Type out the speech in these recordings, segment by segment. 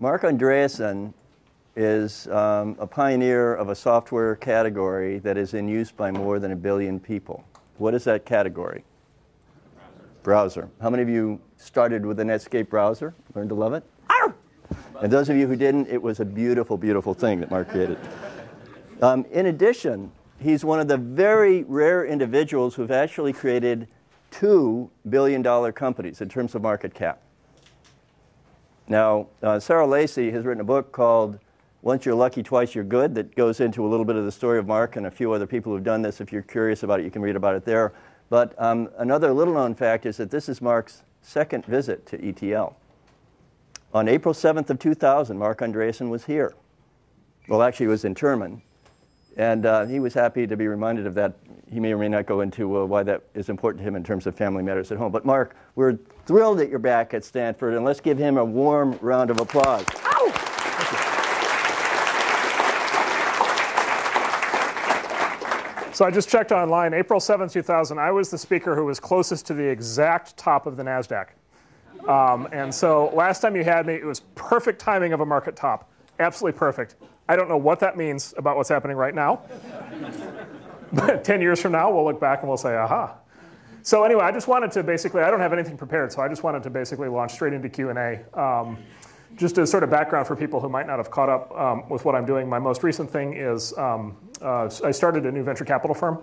Mark Andreessen is a pioneer of a software category that is in use by more than 1 billion people. What is that category? Browser. How many of you started with the Netscape browser? Learned to love it? Ow! And those of you who didn't, it was a beautiful, beautiful thing that Mark created. In addition, he's one of the very rare individuals who've actually created 2 billion-dollar companies in terms of market cap. Now, Sarah Lacy has written a book called Once You're Lucky, Twice You're Good that goes into a little bit of the story of Mark and a few other people who've done this. If you're curious about it, you can read about it there. But another little-known fact is that this is Mark's second visit to ETL. On April 7th of 2000, Mark Andreessen was here. Well, actually, he was in Terman. And he was happy to be reminded of that. He may or may not go into why that is important to him in terms of family matters at home. But Mark, we're thrilled that you're back at Stanford, and let's give him a warm round of applause. Ow! So I just checked online. April 7th, 2000, I was the speaker who was closest to the exact top of the NASDAQ. And so last time you had me, it was perfect timing of a market top. Absolutely perfect. I don't know what that means about what's happening right now. But 10 years from now, we'll look back and we'll say, aha. So anyway, I just wanted to basically, I don't have anything prepared, so I just wanted to basically launch straight into Q&A. Just as sort of background for people who might not have caught up with what I'm doing, my most recent thing is I started a new venture capital firm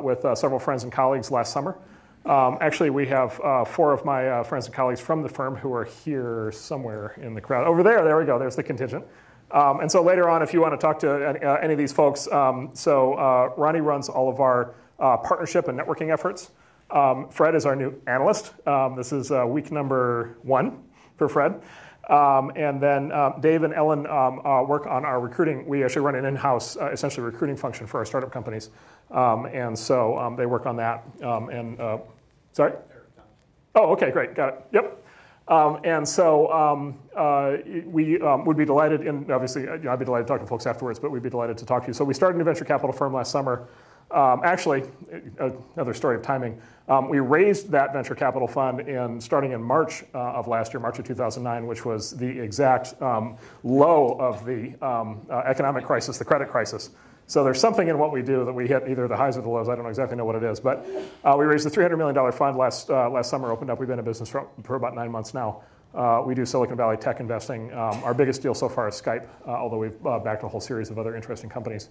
with several friends and colleagues last summer. Actually, we have 4 of my friends and colleagues from the firm who are here somewhere in the crowd. Over there we go, there's the contingent. And so later on, if you want to talk to any of these folks, Ronnie runs all of our partnership and networking efforts. Fred is our new analyst. This is week number 1 for Fred. And then Dave and Ellen work on our recruiting. We actually run an in-house, essentially recruiting function for our startup companies. And so they work on that. Sorry? Oh, OK, great. Got it. Yep. And so we would be delighted, and obviously I'd be delighted to talk to folks afterwards, but we'd be delighted to talk to you. So we started a venture capital firm last summer. Actually, another story of timing. We raised that venture capital fund starting in March of last year, March of 2009, which was the exact low of the economic crisis, the credit crisis. So there's something in what we do that we hit either the highs or the lows. I don't exactly know what it is. But we raised a $300 million fund last summer, opened up. We've been in business for about 9 months now. We do Silicon Valley tech investing. Our biggest deal so far is Skype, although we've backed a whole series of other interesting companies.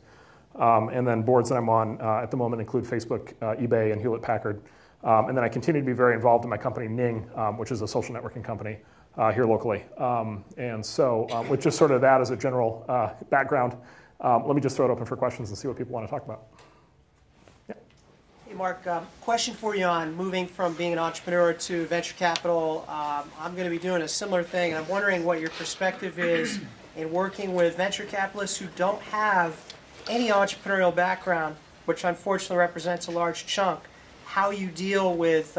And then boards that I'm on at the moment include Facebook, eBay, and Hewlett-Packard. And then I continue to be very involved in my company, Ning, which is a social networking company here locally. And so with just sort of that as a general background, let me just throw it open for questions and see what people want to talk about. Yeah. Hey, Mark, question for you on moving from being an entrepreneur to venture capital. I'm going to be doing a similar thing, and I'm wondering what your perspective is in working with venture capitalists who don't have any entrepreneurial background, which unfortunately represents a large chunk, how you deal with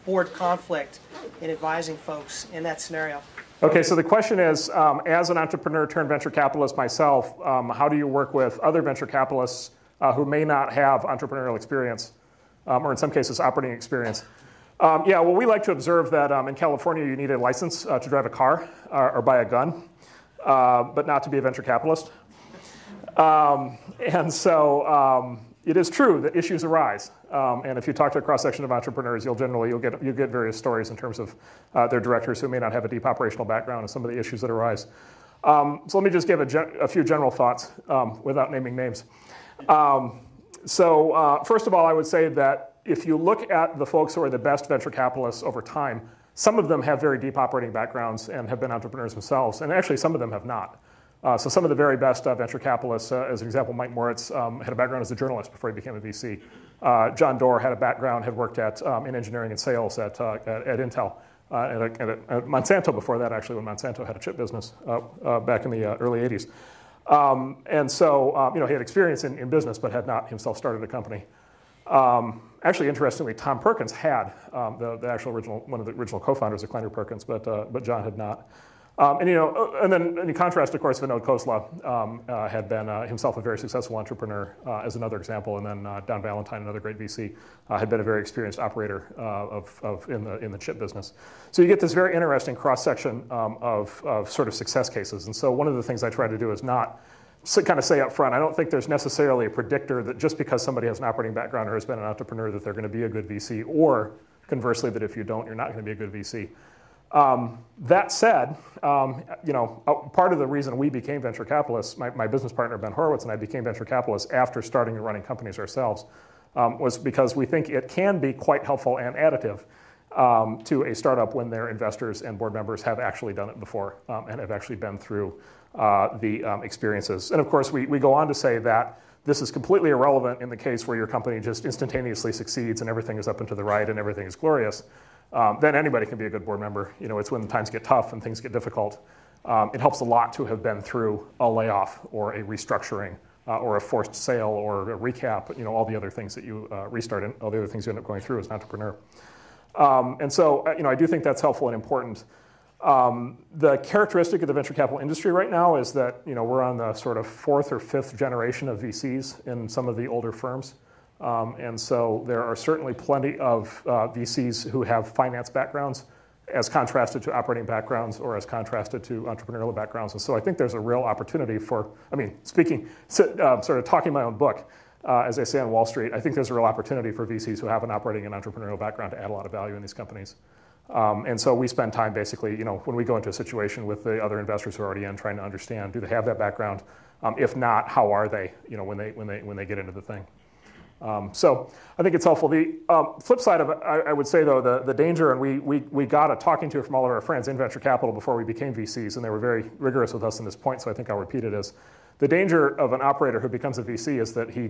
board conflict in advising folks in that scenario. Okay, so the question is, as an entrepreneur turned venture capitalist myself, how do you work with other venture capitalists who may not have entrepreneurial experience, or in some cases operating experience? Yeah, well, we like to observe that in California you need a license to drive a car or buy a gun, but not to be a venture capitalist. And so it is true that issues arise. And if you talk to a cross-section of entrepreneurs, you'll get various stories in terms of their directors who may not have a deep operational background and some of the issues that arise. So let me just give a few general thoughts without naming names. So first of all, I would say that if you look at the folks who are the best venture capitalists over time, some of them have very deep operating backgrounds and have been entrepreneurs themselves, and actually some of them have not. So some of the very best venture capitalists, as an example, Mike Moritz had a background as a journalist before he became a VC. John Doerr had a background, had worked in engineering and sales at Intel, at Monsanto before that, actually, when Monsanto had a chip business back in the early 80s. And so he had experience in business, but had not himself started a company. Actually, interestingly, Tom Perkins had one of the original co-founders of Kleiner Perkins, but John had not. And then in contrast, of course, Vinod Khosla had been himself a very successful entrepreneur, as another example, and then Don Valentine, another great VC, had been a very experienced operator in the chip business. So you get this very interesting cross section of sort of success cases. And so one of the things I try to do is not kind of say up front, I don't think there's necessarily a predictor that just because somebody has an operating background or has been an entrepreneur that they're going to be a good VC, or conversely that if you don't, you're not going to be a good VC. That said, part of the reason we became venture capitalists, my business partner Ben Horowitz and I became venture capitalists after starting and running companies ourselves, was because we think it can be quite helpful and additive to a startup when their investors and board members have actually done it before and have actually been through the experiences. And of course, we go on to say that this is completely irrelevant in the case where your company just instantaneously succeeds and everything is up and to the right and everything is glorious. Then anybody can be a good board member. It's when the times get tough and things get difficult. It helps a lot to have been through a layoff or a restructuring or a forced sale or a recap, all the other things that you restart and all the other things you end up going through as an entrepreneur. And so, I do think that's helpful and important. The characteristic of the venture capital industry right now is that, we're on the sort of fourth or fifth generation of VCs in some of the older firms. And so there are certainly plenty of VCs who have finance backgrounds as contrasted to operating backgrounds or as contrasted to entrepreneurial backgrounds. And so I think there's a real opportunity for, sort of talking my own book, as I say on Wall Street, I think there's a real opportunity for VCs who have an operating and entrepreneurial background to add a lot of value in these companies. And so we spend time basically, when we go into a situation with the other investors who are already in, trying to understand, do they have that background? If not, how are they, when they get into the thing? So I think it's helpful. The flip side of it, I would say though, the danger, and we got a talking to from all of our friends in venture capital before we became VCs, and they were very rigorous with us on this point, so I think I'll repeat it, is the danger of an operator who becomes a VC is that he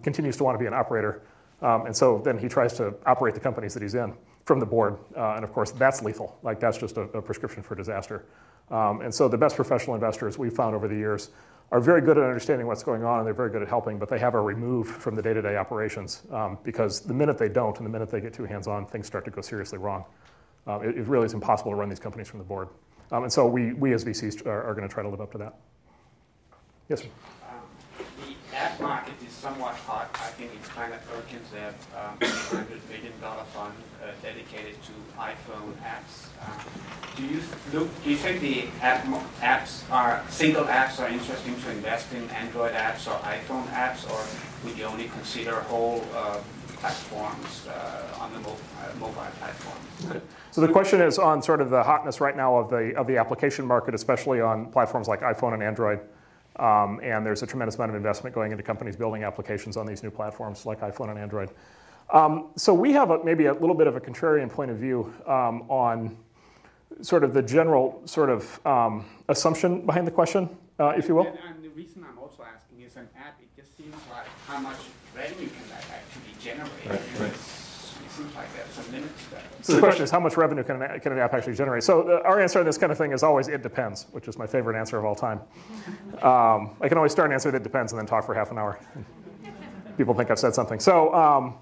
continues to want to be an operator, and so then he tries to operate the companies that he's in from the board, and of course that's lethal. Like that's just a prescription for disaster. And so the best professional investors we've found over the years are very good at understanding what's going on, and they're very good at helping, but they have a remove from the day-to-day operations because the minute they don't and the minute they get too hands-on, things start to go seriously wrong. It really is impossible to run these companies from the board. And so we as VCs are going to try to live up to that. Yes, sir? The app market is somewhat hot. I think it's kind of urgent. They have a $100 billion fund dedicated to iPhone apps. Do you think the single apps are interesting to invest in, Android apps or iPhone apps, or would you only consider whole platforms on the mobile platforms? Okay. So the question is on sort of the hotness right now of the application market, especially on platforms like iPhone and Android. And there's a tremendous amount of investment going into companies building applications on these new platforms like iPhone and Android. So we have maybe a little bit of a contrarian point of view on sort of the general sort of assumption behind the question, if you will. And the reason I'm also asking is an app, it just seems like how much revenue can that actually generate? Right. It seems like there's some limits there. So the question is, how much revenue can an app actually generate? So our answer on this kind of thing is always, it depends, which is my favorite answer of all time. I can always start an answer that depends and then talk for half an hour. People think I've said something. So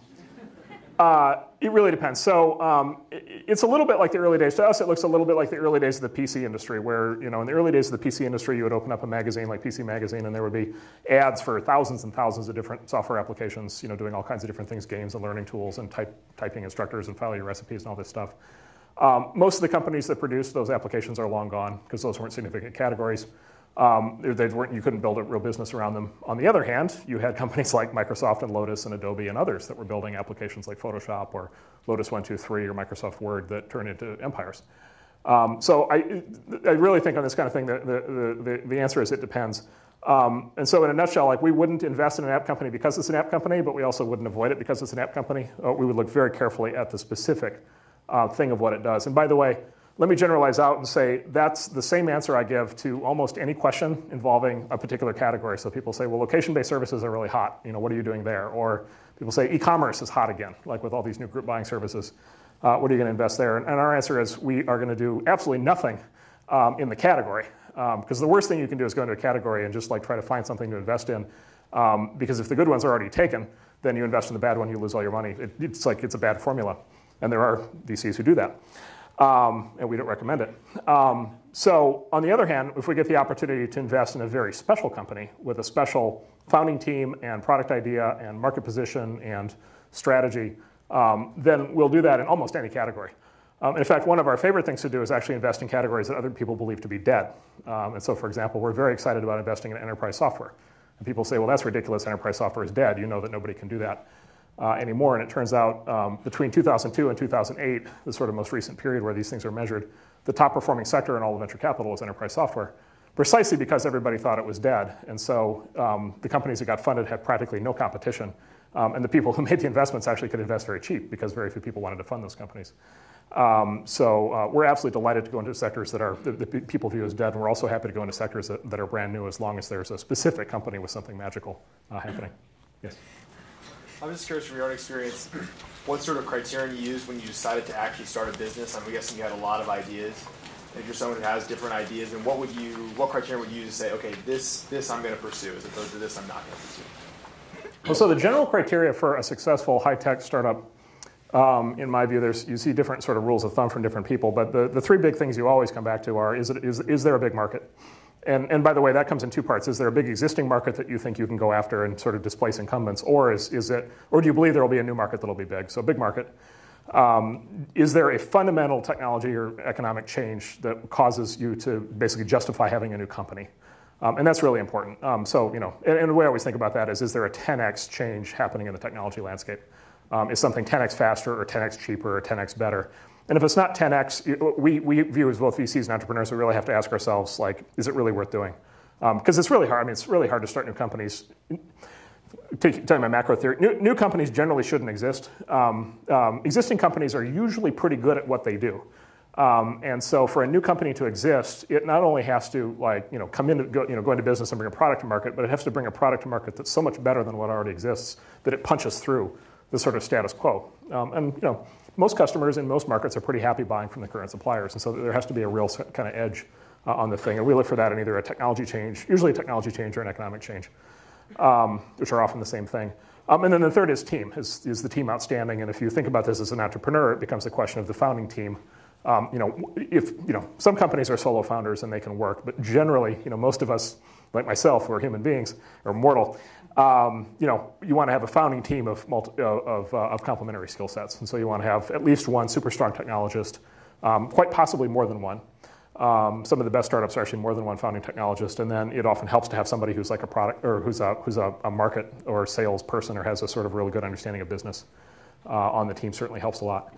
it really depends. So it's a little bit like the early days. To us, it looks a little bit like the early days of the PC industry, where in the early days of the PC industry, you would open up a magazine like PC Magazine, and there would be ads for thousands and thousands of different software applications, doing all kinds of different things, games and learning tools and typing instructors and file your recipes and all this stuff. Most of the companies that produce those applications are long gone because those weren't significant categories. You couldn't build a real business around them. On the other hand, you had companies like Microsoft and Lotus and Adobe and others that were building applications like Photoshop or Lotus 123 or Microsoft Word that turned into empires. So I really think on this kind of thing, the answer is it depends. And so in a nutshell, we wouldn't invest in an app company because it's an app company, but we also wouldn't avoid it because it's an app company. We would look very carefully at the specific thing of what it does. And by the way, let me generalize out and say that's the same answer I give to almost any question involving a particular category. So people say, well, location-based services are really hot. What are you doing there? Or people say e-commerce is hot again, like with all these new group buying services. What are you going to invest there? And our answer is we are going to do absolutely nothing in the category. Because the worst thing you can do is go into a category and just try to find something to invest in. Because if the good ones are already taken, then you invest in the bad one, you lose all your money. It's a bad formula. And there are VCs who do that. and we don't recommend it. So on the other hand, if we get the opportunity to invest in a very special company with a special founding team and product idea and market position and strategy, then we'll do that in almost any category. In fact, one of our favorite things to do is actually invest in categories that other people believe to be dead. And so, for example, we're very excited about investing in enterprise software. And people say, well, that's ridiculous, enterprise software is dead. You know that nobody can do that anymore. And it turns out between 2002 and 2008, the sort of most recent period where these things are measured, the top performing sector in all of venture capital was enterprise software, precisely because everybody thought it was dead. And so the companies that got funded had practically no competition. And the people who made the investments actually could invest very cheap because very few people wanted to fund those companies. So we're absolutely delighted to go into sectors that are the people view as dead, and we're also happy to go into sectors that are brand new as long as there's a specific company with something magical happening. Yes? I'm just curious from your own experience, what sort of criterion you used when you decided to actually start a business? I'm guessing you had a lot of ideas. If you're someone who has different ideas, and what criterion would you use to say, okay, this I'm going to pursue, as opposed to this I'm not going to pursue? Well, so the general criteria for a successful high-tech startup, in my view, you see different sort of rules of thumb from different people, but the three big things you always come back to are, is there a big market? And by the way, that comes in two parts. Is there a big existing market that you think you can go after and sort of displace incumbents, or do you believe there will be a new market that will be big? So big market. Is there a fundamental technology or economic change that causes you to basically justify having a new company? And that's really important. So, and the way I always think about that is there a 10x change happening in the technology landscape? Is something 10x faster or 10x cheaper or 10x better? And if it's not 10x, we view as both VCs and entrepreneurs, we really have to ask ourselves, like, is it really worth doing? Because it's really hard. I mean, it's really hard to start new companies. Telling my macro theory, new companies generally shouldn't exist. Existing companies are usually pretty good at what they do. And so for a new company to exist, it not only has to go into business and bring a product to market, but it has to bring a product to market that's so much better than what already exists that it punches through the sort of status quo. Most customers in most markets are pretty happy buying from the current suppliers, and so there has to be a real kind of edge on the thing. And we look for that in either a technology change, usually a technology change or an economic change, which are often the same thing. And then the third is team. Is the team outstanding? And if you think about this as an entrepreneur, it becomes a question of the founding team. Some companies are solo founders and they can work, but generally, most of us, like myself, who are human beings or mortal, you want to have a founding team of complementary skill sets, and so you want to have at least one super strong technologist, quite possibly more than one. Some of the best startups are actually more than one founding technologist, and then it often helps to have somebody who's like a product or who's a market or sales person or has a sort of really good understanding of business on the team. Certainly helps a lot.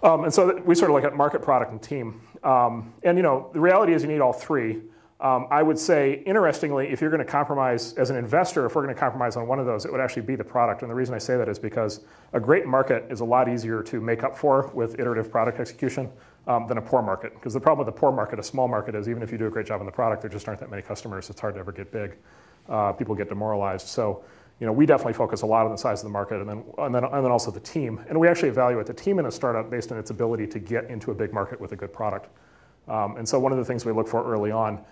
And so we sort of look at market, product, and team. And the reality is you need all three. I would say, interestingly, if you're going to compromise as an investor, if we're going to compromise on one of those, it would actually be the product. And the reason I say that is because a great market is a lot easier to make up for with iterative product execution than a poor market. Because the problem with a poor market, a small market, is even if you do a great job on the product, there just aren't that many customers. It's hard to ever get big. People get demoralized. So we definitely focus a lot on the size of the market and then also the team. And we actually evaluate the team in a startup based on its ability to get into a big market with a good product. And so one of the things we look for early on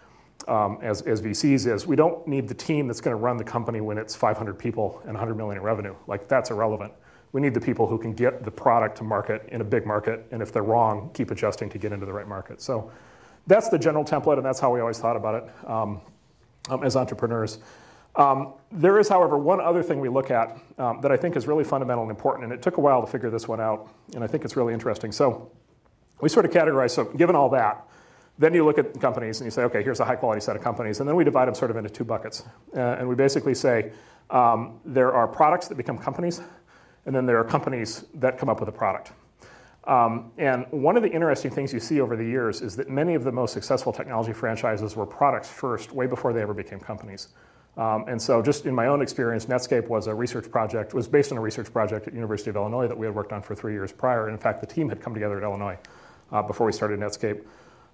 as VCs is we don't need the team that's going to run the company when it's 500 people and 100 million in revenue. Like, that's irrelevant. We need the people who can get the product to market in a big market, and if they're wrong, keep adjusting to get into the right market. So that's the general template, and that's how we always thought about it as entrepreneurs. There is, however, one other thing we look at that I think is really fundamental and important, and it took a while to figure this one out, and I think it's really interesting. So we sort of categorize, so given all that, then you look at companies and you say, okay, here's a high quality set of companies, and then we divide them sort of into two buckets. And we basically say there are products that become companies, and then there are companies that come up with a product. And one of the interesting things you see over the years is that many of the most successful technology franchises were products first, way before they ever became companies. And so just in my own experience, Netscape was based on a research project at University of Illinois that we had worked on for 3 years prior. And in fact, the team had come together at Illinois before we started Netscape.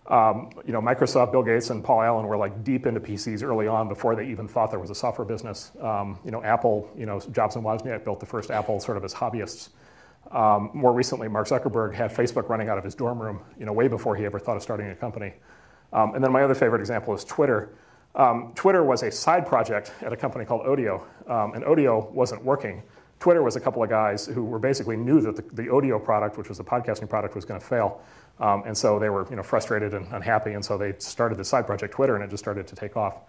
Microsoft, Bill Gates, and Paul Allen were like deep into PCs early on before they even thought there was a software business. Apple, Jobs and Wozniak built the first Apple sort of as hobbyists. More recently, Mark Zuckerberg had Facebook running out of his dorm room, way before he ever thought of starting a company. And then my other favorite example is Twitter. Twitter was a side project at a company called Odeo, and Odeo wasn't working. Twitter was a couple of guys who were basically knew that the audio product, which was the podcasting product, was going to fail. And so they were frustrated and unhappy, and so they started the side project Twitter, and it just started to take off.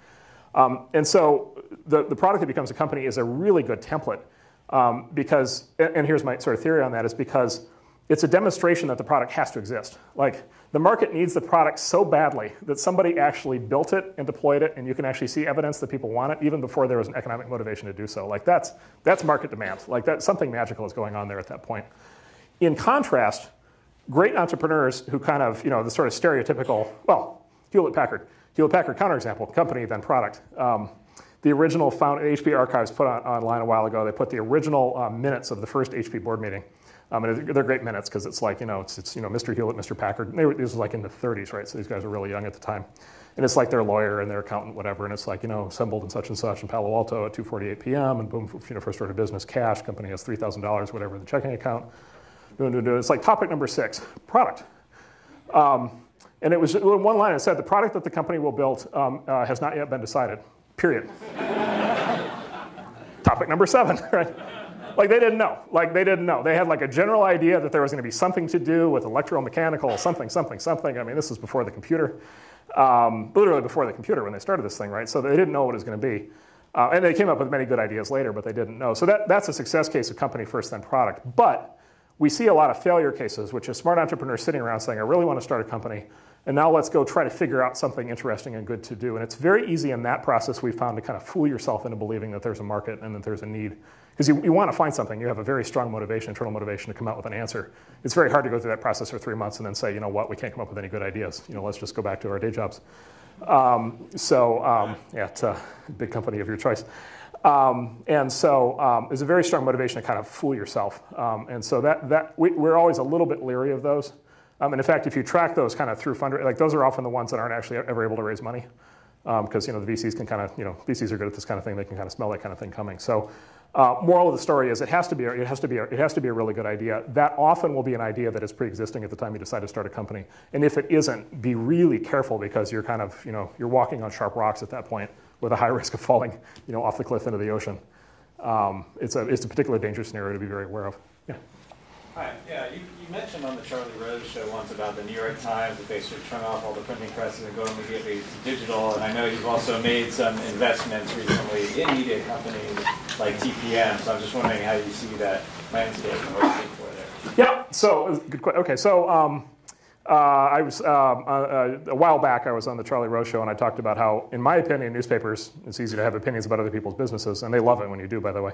And so the product that becomes a company is a really good template because, and here's my sort of theory on that, is because it's a demonstration that the product has to exist. Like, the market needs the product so badly that somebody actually built it and deployed it, and you can actually see evidence that people want it even before there was an economic motivation to do so. Like, that's market demand. Like, that something magical is going on there at that point. In contrast, great entrepreneurs who kind of, the sort of stereotypical, well, Hewlett-Packard counterexample, company then product. The original HP Archives put online a while ago, they put the original minutes of the first HP board meeting. And they're great minutes because it's like, it's Mr. Hewlett, Mr. Packard. This was like in the 30s, right? So these guys were really young at the time. And it's like their lawyer and their accountant, whatever. And it's like, assembled in such and such in Palo Alto at 2:48 p.m. And boom, first order of business, cash. Company has $3,000, whatever, in the checking account. It's like topic number 6, product. And it was one line that said, the product that the company will build has not yet been decided, period. Topic number 7, right? Like, they didn't know. They had like a general idea that there was going to be something to do with electromechanical, something. I mean, this is before the computer, literally before the computer when they started this thing, right? So they didn't know what it was going to be. And they came up with many good ideas later, but they didn't know. So that's a success case of company first, then product. But we see a lot of failure cases, which is smart entrepreneurs sitting around saying, I really want to start a company, and now let's go try to figure out something interesting and good to do. And it's very easy in that process, we've found, to kind of fool yourself into believing that there's a market and that there's a need. Because you want to find something. You have a very strong motivation, internal motivation to come out with an answer. It's very hard to go through that process for 3 months and then say, you know what, we can't come up with any good ideas. Let's just go back to our day jobs. It's a big company of your choice. There's a very strong motivation to kind of fool yourself. And so we're always a little bit leery of those. And in fact, if you track those kind of through fundraising, like, those are often the ones that aren't actually ever able to raise money. Because the VCs can kind of, VCs are good at this kind of thing. They can kind of smell that kind of thing coming. So moral of the story is it has to be a really good idea. That often will be an idea that is pre-existing at the time you decide to start a company. And if it isn't, be really careful, because you're kind of, you're walking on sharp rocks at that point with a high risk of falling, off the cliff into the ocean. It's a particularly dangerous scenario to be very aware of. Yeah. Hi. Yeah, you mentioned on the Charlie Rose show once about the New York Times that they should turn off all the printing presses and go immediately to digital. And I know you've also made some investments recently in media companies like TPM. So I'm just wondering how you see that landscape and what you think for there. Yeah. So good question. Okay. So I was a while back. I was on the Charlie Rose show, and I talked about how, in my opinion, newspapers, it's easy to have opinions about other people's businesses, and they love it when you do, by the way.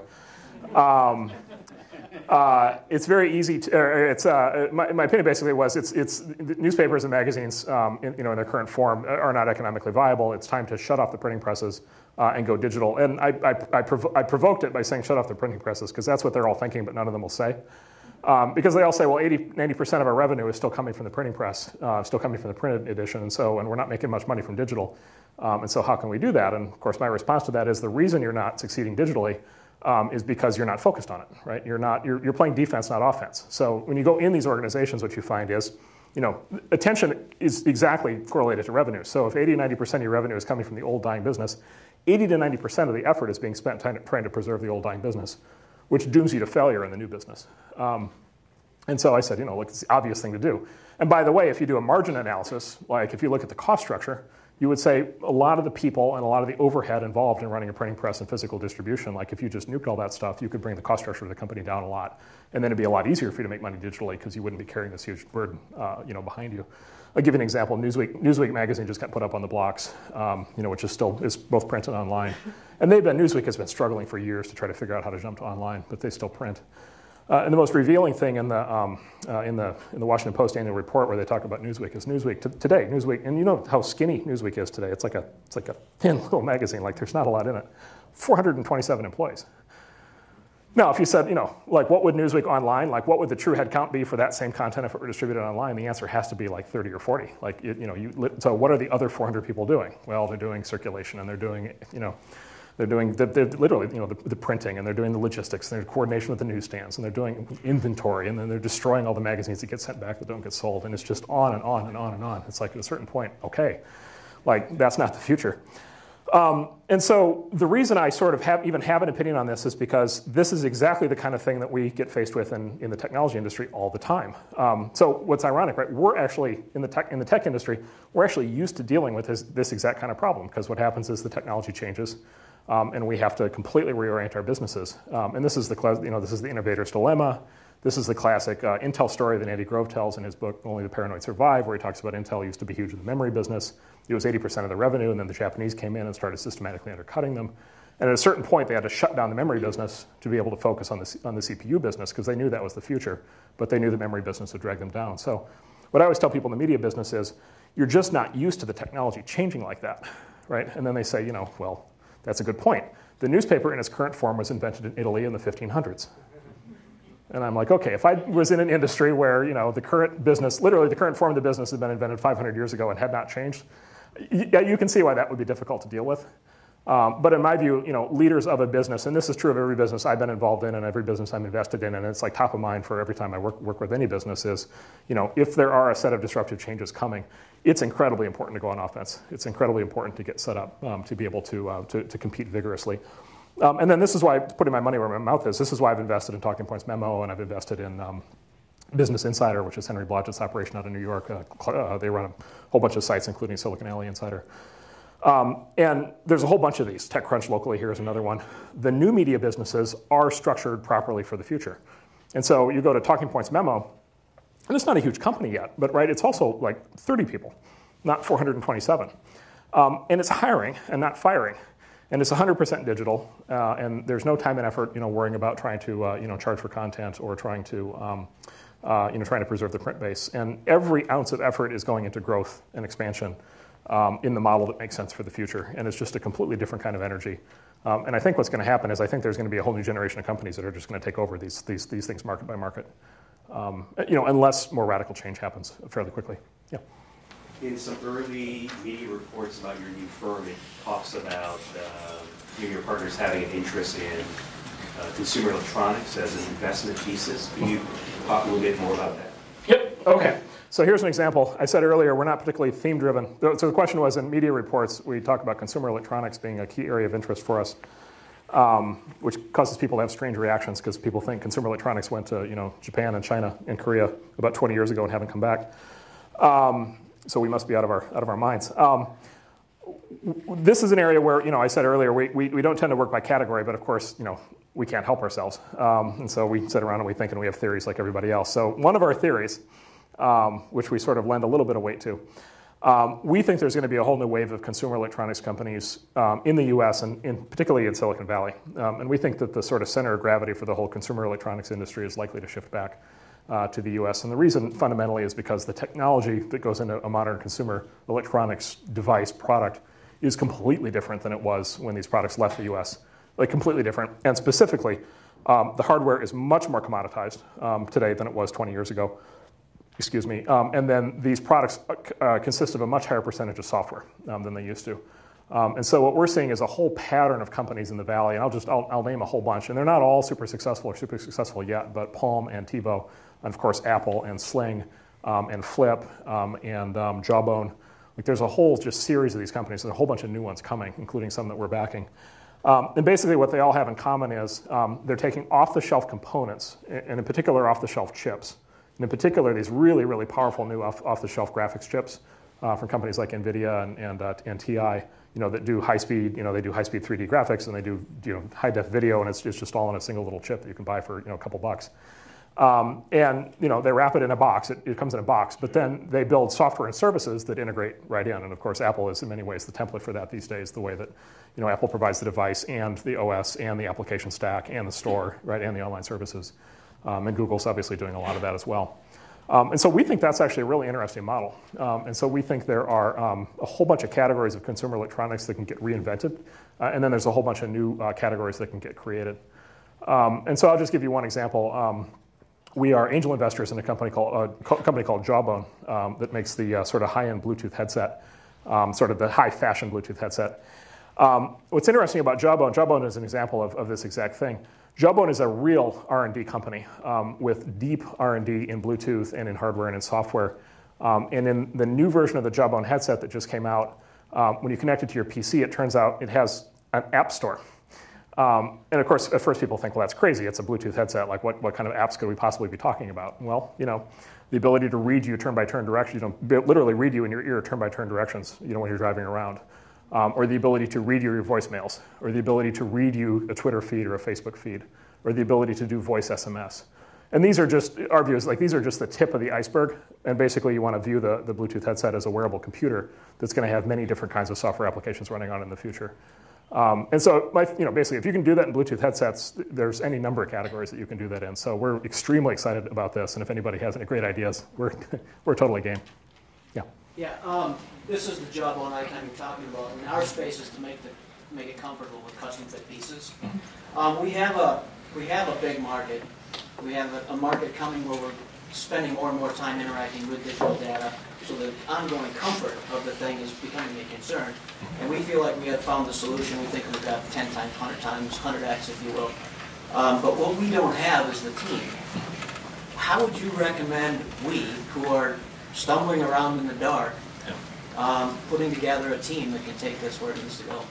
It's very easy to, my opinion basically was it's newspapers and magazines in their current form are not economically viable. It's time to shut off the printing presses and go digital. And I provoked it by saying shut off the printing presses, because that's what they're all thinking, but none of them will say. Because they all say, well, 90% of our revenue is still coming from the printing press, still coming from the printed edition, and we're not making much money from digital. And so how can we do that? And of course, my response to that is the reason you're not succeeding digitally is because you're not focused on it, right? You're playing defense, not offense. So when you go in these organizations, what you find is, attention is exactly correlated to revenue. So if 80 to 90% of your revenue is coming from the old dying business, 80 to 90% of the effort is being spent trying to preserve the old dying business, which dooms you to failure in the new business. And so I said, look, it's the obvious thing to do. And by the way, if you do a margin analysis, like if you look at the cost structure, you would say a lot of the people and a lot of the overhead involved in running a printing press and physical distribution, like if you just nuked all that stuff, you could bring the cost structure of the company down a lot. And then it'd be a lot easier for you to make money digitally, because you wouldn't be carrying this huge burden behind you. I'll give you an example. Newsweek magazine just got put up on the blocks, which is both print and online. And Newsweek has been struggling for years to try to figure out how to jump to online, but they still print. And the most revealing thing in the Washington Post annual report, where they talk about Newsweek, is today. Newsweek, and you know how skinny Newsweek is today. It's like a thin little magazine. Like, there's not a lot in it. 427 employees. Now, if you said, like, what would Newsweek online, like, what would the true head count be for that same content if it were distributed online? The answer has to be like 30 or 40. Like, so what are the other 400 people doing? Well, they're doing circulation, and they're doing, they're literally, the printing, and they're doing the logistics, and they're coordination with the newsstands, and they're doing inventory, and then they're destroying all the magazines that get sent back that don't get sold, and it's just on and on and on and on. It's like, at a certain point, okay, like, that's not the future. And so the reason I sort of even have an opinion on this is because this is exactly the kind of thing that we get faced with in the technology industry all the time. So what's ironic, right? We're actually, in the tech industry, we're actually used to dealing with this exact kind of problem, because what happens is the technology changes, and we have to completely reorient our businesses. And this is this is the innovator's dilemma. This is the classic Intel story that Andy Grove tells in his book, Only the Paranoid Survive, where he talks about Intel used to be huge in the memory business. It was 80% of the revenue, and then the Japanese came in and started systematically undercutting them. And at a certain point, they had to shut down the memory business to be able to focus on the CPU business, because they knew that was the future, but they knew the memory business would drag them down. So what I always tell people in the media business is, you're just not used to the technology changing like that, right? And then they say, well, that's a good point. The newspaper in its current form was invented in Italy in the 1500s. And I'm like, okay, if I was in an industry where the current business, literally the current form of the business had been invented 500 years ago and had not changed, you can see why that would be difficult to deal with. But in my view, leaders of a business, and this is true of every business I've been involved in and every business I'm invested in, and it's like top of mind for every time I work with any business is, if there are a set of disruptive changes coming, it's incredibly important to go on offense. It's incredibly important to get set up to be able to compete vigorously. And then this is why, putting my money where my mouth is, this is why I've invested in Talking Points Memo, and I've invested in Business Insider, which is Henry Blodgett's operation out of New York. They run a whole bunch of sites, including Silicon Alley Insider. And there's a whole bunch of these. TechCrunch locally here is another one. The new media businesses are structured properly for the future. And so you go to Talking Points Memo, and it's not a huge company yet, but right, it's also like 30 people, not 427. And it's hiring and not firing. And it's 100% digital, and there's no time and effort, worrying about trying to, charge for content or trying to, trying to preserve the print base. And every ounce of effort is going into growth and expansion in the model that makes sense for the future. And it's just a completely different kind of energy. And I think what's going to happen is I think there's going to be a whole new generation of companies that are just going to take over these things market by market, unless more radical change happens fairly quickly. Yeah. In some early media reports about your new firm, it talks about your partners having an interest in consumer electronics as an investment thesis. Can you talk a little bit more about that? Yep. Okay. So here's an example. I said earlier, we're not particularly theme-driven. So the question was, in media reports, we talk about consumer electronics being a key area of interest for us, which causes people to have strange reactions because people think consumer electronics went to Japan and China and Korea about 20 years ago and haven't come back. So we must be out of our minds. This is an area where, I said earlier, we don't tend to work by category, but of course, we can't help ourselves. And so we sit around and we think and we have theories like everybody else. So one of our theories, which we sort of lend a little bit of weight to, we think there's going to be a whole new wave of consumer electronics companies in the US and particularly in Silicon Valley. And we think that the sort of center of gravity for the whole consumer electronics industry is likely to shift back to the US. And the reason fundamentally is because the technology that goes into a modern consumer electronics device product is completely different than it was when these products left the US. Like completely different. And specifically, the hardware is much more commoditized today than it was 20 years ago. Excuse me. And then these products consist of a much higher percentage of software than they used to. And so what we're seeing is a whole pattern of companies in the Valley, and I'll name a whole bunch, and they're not all super successful yet, but Palm and TiVo, and of course Apple and Sling and Flip and Jawbone. Like there's a whole just series of these companies. There's a whole bunch of new ones coming, including some that we're backing. And basically what they all have in common is they're taking off-the-shelf components, and in particular off-the-shelf chips. And in particular, these really, really powerful new off-the-shelf graphics chips from companies like NVIDIA and TI, that do high-speed, they do high-speed 3D graphics, and they do, high-def video, and it's just all in a single little chip that you can buy for, a couple bucks. And they wrap it in a box. It comes in a box, but then they build software and services that integrate right in. And of course, Apple is in many ways the template for that these days. The way that Apple provides the device and the OS and the application stack and the store, right, and the online services. And Google's obviously doing a lot of that as well. And so we think that's actually a really interesting model. And so we think there are a whole bunch of categories of consumer electronics that can get reinvented, and then there's a whole bunch of new categories that can get created. And so I'll just give you one example. We are angel investors in a company called Jawbone that makes the sort of high-end Bluetooth headset, sort of the high-fashion Bluetooth headset. What's interesting about Jawbone is an example of this exact thing. Jawbone is a real R&D company with deep R&D in Bluetooth and in hardware and in software. And in the new version of the Jawbone headset that just came out, When you connect it to your PC, it turns out it has an app store. And of course, at first people think, well, that's crazy. It's a Bluetooth headset. Like, what kind of apps could we possibly be talking about? Well, the ability to read you turn-by-turn directions, literally read you in your ear turn-by-turn directions, when you're driving around. Or the ability to read your voicemails, or the ability to read you a Twitter feed or a Facebook feed, or the ability to do voice SMS. And these are just, our view is like, these are just the tip of the iceberg. And basically you want to view the Bluetooth headset as a wearable computer that's going to have many different kinds of software applications running on in the future. And so, basically, if you can do that in Bluetooth headsets, there's any number of categories that you can do that in. So we're extremely excited about this. And if anybody has any great ideas, we're totally game. Yeah. Yeah, this is the job all night time you're talking about. And our space is to make it comfortable with custom fit pieces. We have a big market. We have a market coming where we're spending more and more time interacting with digital data, so the ongoing comfort of the thing is becoming a concern. And we feel like we have found the solution. We think we've got 10 times, 100 times, 100x, if you will. But what we don't have is the team. How would you recommend we, who are stumbling around in the dark, putting together a team that can take this where it needs to go?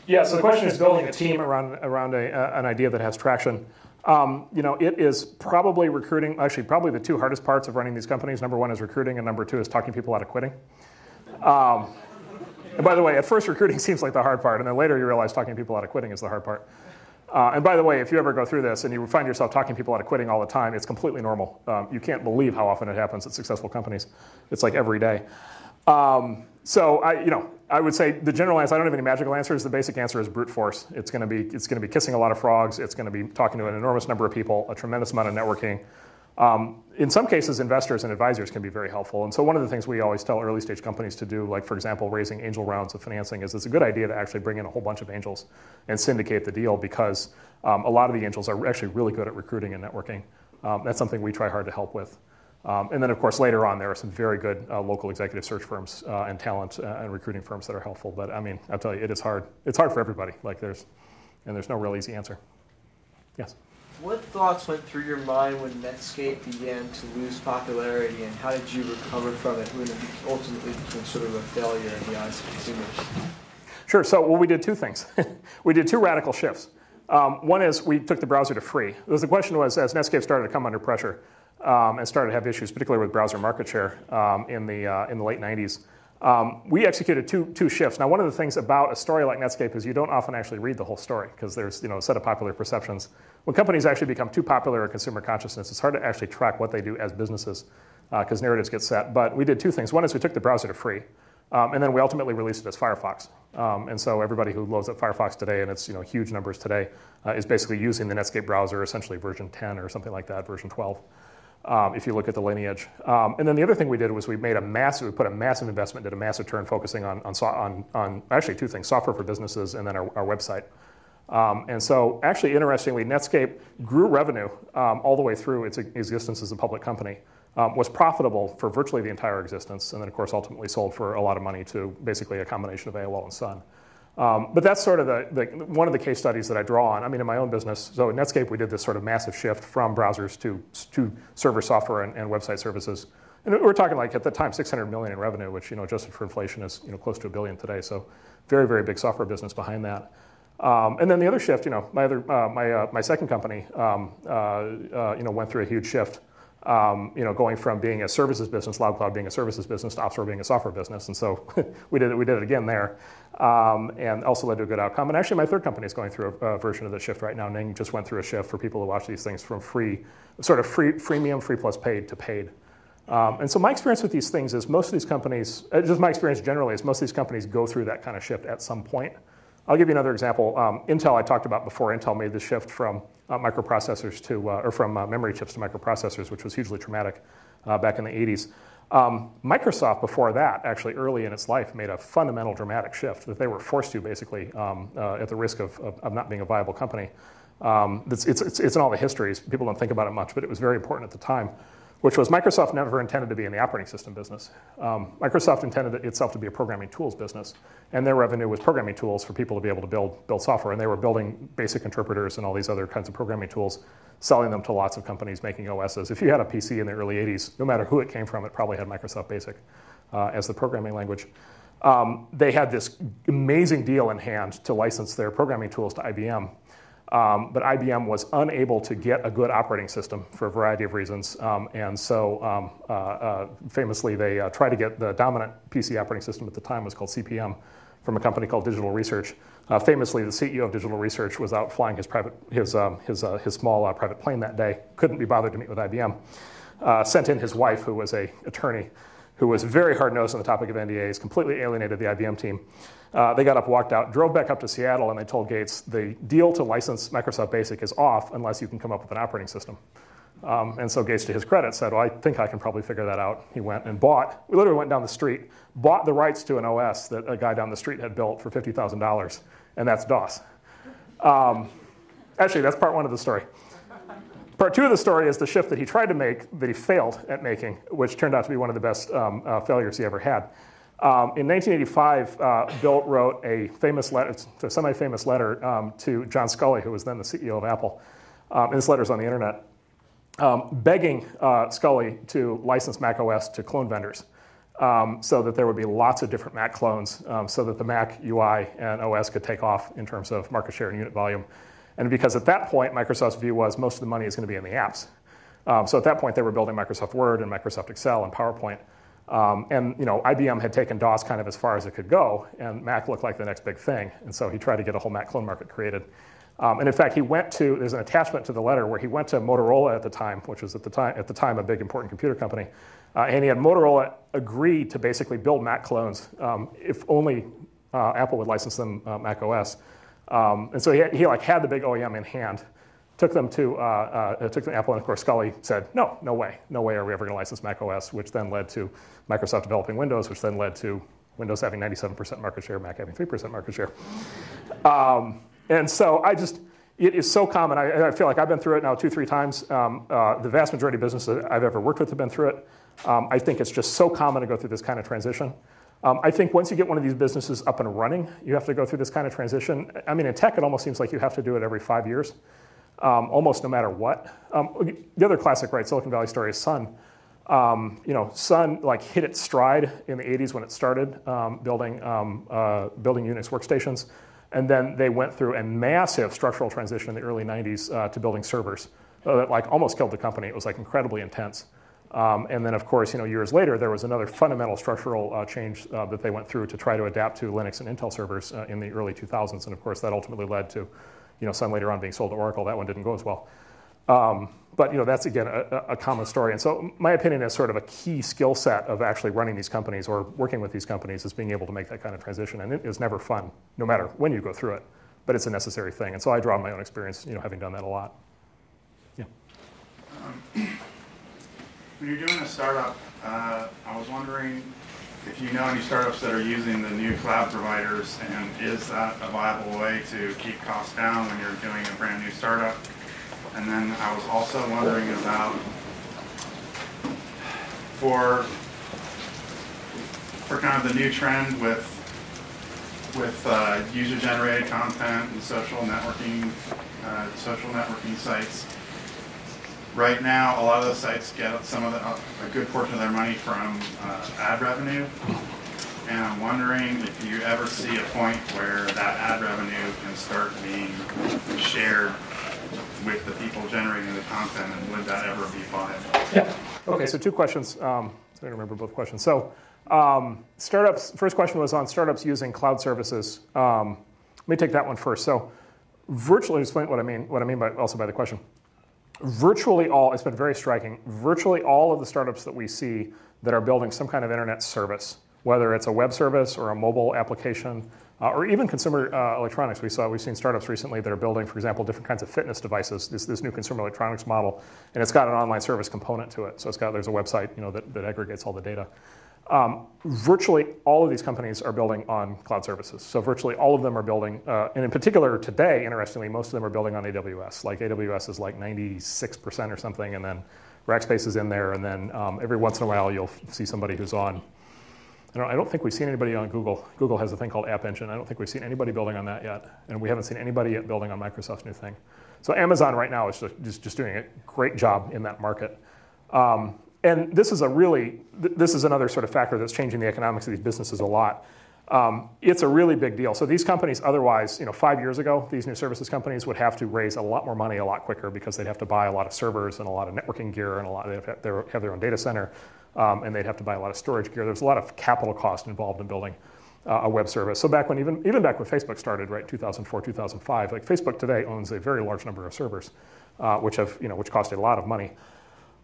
Yeah, so the question is building a team around an idea that has traction. It is probably recruiting, actually probably the two hardest parts of running these companies. Number one is recruiting, and number two is talking people out of quitting. And by the way, at first recruiting seems like the hard part, and then later you realize talking people out of quitting is the hard part. And by the way, if you ever go through this and you find yourself talking people out of quitting all the time, it's completely normal. You can't believe how often it happens at successful companies. It's like every day. So I would say the general answer, I don't have any magical answers. The basic answer is brute force. It's going to be kissing a lot of frogs. It's going to be talking to an enormous number of people, a tremendous amount of networking. In some cases, investors and advisors can be very helpful. And so one of the things we always tell early stage companies to do, like for example, raising angel rounds of financing, is it's a good idea to actually bring in a whole bunch of angels and syndicate the deal, because a lot of the angels are actually really good at recruiting and networking. That's something we try hard to help with. And then, of course, later on, there are some very good local executive search firms and talent and recruiting firms that are helpful. But I mean, I'll tell you, it is hard. It's hard for everybody. There's no real easy answer. Yes? What thoughts went through your mind when Netscape began to lose popularity, and how did you recover from it when it ultimately became sort of a failure in the eyes of consumers? Sure. So, we did two things. We did two radical shifts. One is we took the browser to free. The question was, as Netscape started to come under pressure, and started to have issues, particularly with browser market share in the late 90s. We executed two shifts. Now, one of the things about a story like Netscape is you don't often actually read the whole story, because there's a set of popular perceptions. When companies actually become too popular in consumer consciousness, it's hard to actually track what they do as businesses, because narratives get set. But we did two things. One is we took the browser to free, and then we ultimately released it as Firefox. And so everybody who loads up Firefox today, and it's huge numbers today, is basically using the Netscape browser, essentially version 10 or something like that, version 12. If you look at the lineage. And then the other thing we did was we put a massive investment, did a massive turn focusing on actually two things, software for businesses and then our website. And so actually, interestingly, Netscape grew revenue all the way through its existence as a public company, was profitable for virtually the entire existence, and then of course ultimately sold for a lot of money to basically a combination of AOL and Sun. But that's sort of one of the case studies that I draw on. I mean, in my own business, so in Netscape, we did this sort of massive shift from browsers to server software and website services. And we're talking like at the time, $600 million in revenue, which adjusted for inflation is close to $1 billion today. So very, very big software business behind that. And then the other shift, my second company, went through a huge shift. Going from being a services business, LoudCloud being a services business, to Opsware being a software business, and so we did it again there, and also led to a good outcome. And actually, my third company is going through a version of the shift right now. Ning just went through a shift for people who watch these things from freemium, free plus paid to paid. And so my experience with these things is most of these companies, just my experience generally, is most of these companies go through that kind of shift at some point. I'll give you another example. Intel, I talked about before. Intel made the shift from microprocessors from memory chips to microprocessors, which was hugely traumatic back in the 80s. Microsoft, before that, actually early in its life, made a fundamental dramatic shift that they were forced to, basically, at the risk of not being a viable company. It's in all the histories. People don't think about it much, but it was very important at the time, which was Microsoft never intended to be in the operating system business. Microsoft intended itself to be a programming tools business, and their revenue was programming tools for people to be able to build software, and they were building basic interpreters and all these other kinds of programming tools, selling them to lots of companies making OSs. If you had a PC in the early 80s, no matter who it came from, it probably had Microsoft Basic as the programming language. They had this amazing deal in hand to license their programming tools to IBM. But IBM was unable to get a good operating system for a variety of reasons. And so famously, they tried to get the dominant PC operating system at the time was called CP/M from a company called Digital Research. Famously, the CEO of Digital Research was out flying his small private plane that day, couldn't be bothered to meet with IBM. Sent in his wife, who was an attorney, who was very hard-nosed on the topic of NDAs, completely alienated the IBM team. They got up, walked out, drove back up to Seattle, and they told Gates, the deal to license Microsoft BASIC is off unless you can come up with an operating system. And so Gates, to his credit, said, well, I think I can probably figure that out. He went and we literally went down the street, bought the rights to an OS that a guy down the street had built for $50,000, and that's DOS. Actually, that's part one of the story. Part two of the story is the shift that he tried to make that he failed at making, which turned out to be one of the best failures he ever had. In 1985, Bill wrote a semi-famous letter to John Sculley, who was then the CEO of Apple. And this letter's on the internet, begging Sculley to license Mac OS to clone vendors so that there would be lots of different Mac clones so that the Mac UI and OS could take off in terms of market share and unit volume. And because at that point, Microsoft's view was most of the money is going to be in the apps. So at that point, they were building Microsoft Word and Microsoft Excel and PowerPoint. And IBM had taken DOS kind of as far as it could go, and Mac looked like the next big thing. And so he tried to get a whole Mac clone market created. And in fact, there's an attachment to the letter where he went to Motorola at the time, which was at the time a big important computer company. And he had Motorola agree to basically build Mac clones if only Apple would license them Mac OS. And so he had the big OEM in hand, took them to Apple, and of course Sculley said, no way are we ever going to license Mac OS, which then led to Microsoft developing Windows, which then led to Windows having 97% market share, Mac having 3% market share. And so it is so common. I feel like I've been through it now 2-3 times. The vast majority of businesses I've ever worked with have been through it. I think it's just so common to go through this kind of transition. I think once you get one of these businesses up and running, you have to go through this kind of transition. I mean, in tech, it almost seems like you have to do it every 5 years, almost no matter what. The other classic, right, Silicon Valley story is Sun. Sun hit its stride in the 80s when it started building Unix workstations. And then they went through a massive structural transition in the early 90s to building servers that almost killed the company. It was incredibly intense. And then, of course, years later, there was another fundamental structural change that they went through to try to adapt to Linux and Intel servers in the early 2000s. And of course, that ultimately led to, Sun later on being sold to Oracle. That one didn't go as well. But that's, again, a common story. And so my opinion is sort of a key skill set of actually running these companies or working with these companies is being able to make that kind of transition. And it is never fun, no matter when you go through it. But it's a necessary thing. And so I draw on my own experience, having done that a lot. Yeah. When you're doing a startup, I was wondering if you know any startups that are using the new cloud providers, and is that a viable way to keep costs down when you're doing a brand new startup? And then I was also wondering about for kind of the new trend with user-generated content and social networking sites. Right now, a lot of those sites get a good portion of their money from ad revenue, and I'm wondering if you ever see a point where that ad revenue can start being shared with the people generating the content, and would that ever be viable? Yeah. Okay, so 2 questions. So I remember both questions. So startups. First question was on startups using cloud services. Let me take that one first. So virtually explain what I mean by the question. Virtually all, it's been very striking, virtually all of the startups that we see that are building some kind of internet service, whether it's a web service or a mobile application, or even consumer electronics. We've seen startups recently that are building, for example, different kinds of fitness devices, this new consumer electronics model, and it's got an online service component to it. So there's a website that aggregates all the data. Virtually all of these companies are building on cloud services. So virtually all of them are building, and in particular today, interestingly, most of them are building on AWS. AWS is 96% or something, and then Rackspace is in there, and then every once in a while you'll see somebody who's on, I don't think we've seen anybody on Google. Google has a thing called App Engine. I don't think we've seen anybody building on that yet, and we haven't seen anybody yet building on Microsoft's new thing. So Amazon right now is just doing a great job in that market. And this is another sort of factor that's changing the economics of these businesses a lot. It's a really big deal. So these companies otherwise, 5 years ago, these new services companies would have to raise a lot more money a lot quicker because they'd have to buy a lot of servers and a lot of networking gear and they'd have their own data center, and they'd have to buy a lot of storage gear. There's a lot of capital cost involved in building a web service. So back when even back when Facebook started, right, 2004, 2005, like Facebook today owns a very large number of servers, which cost a lot of money.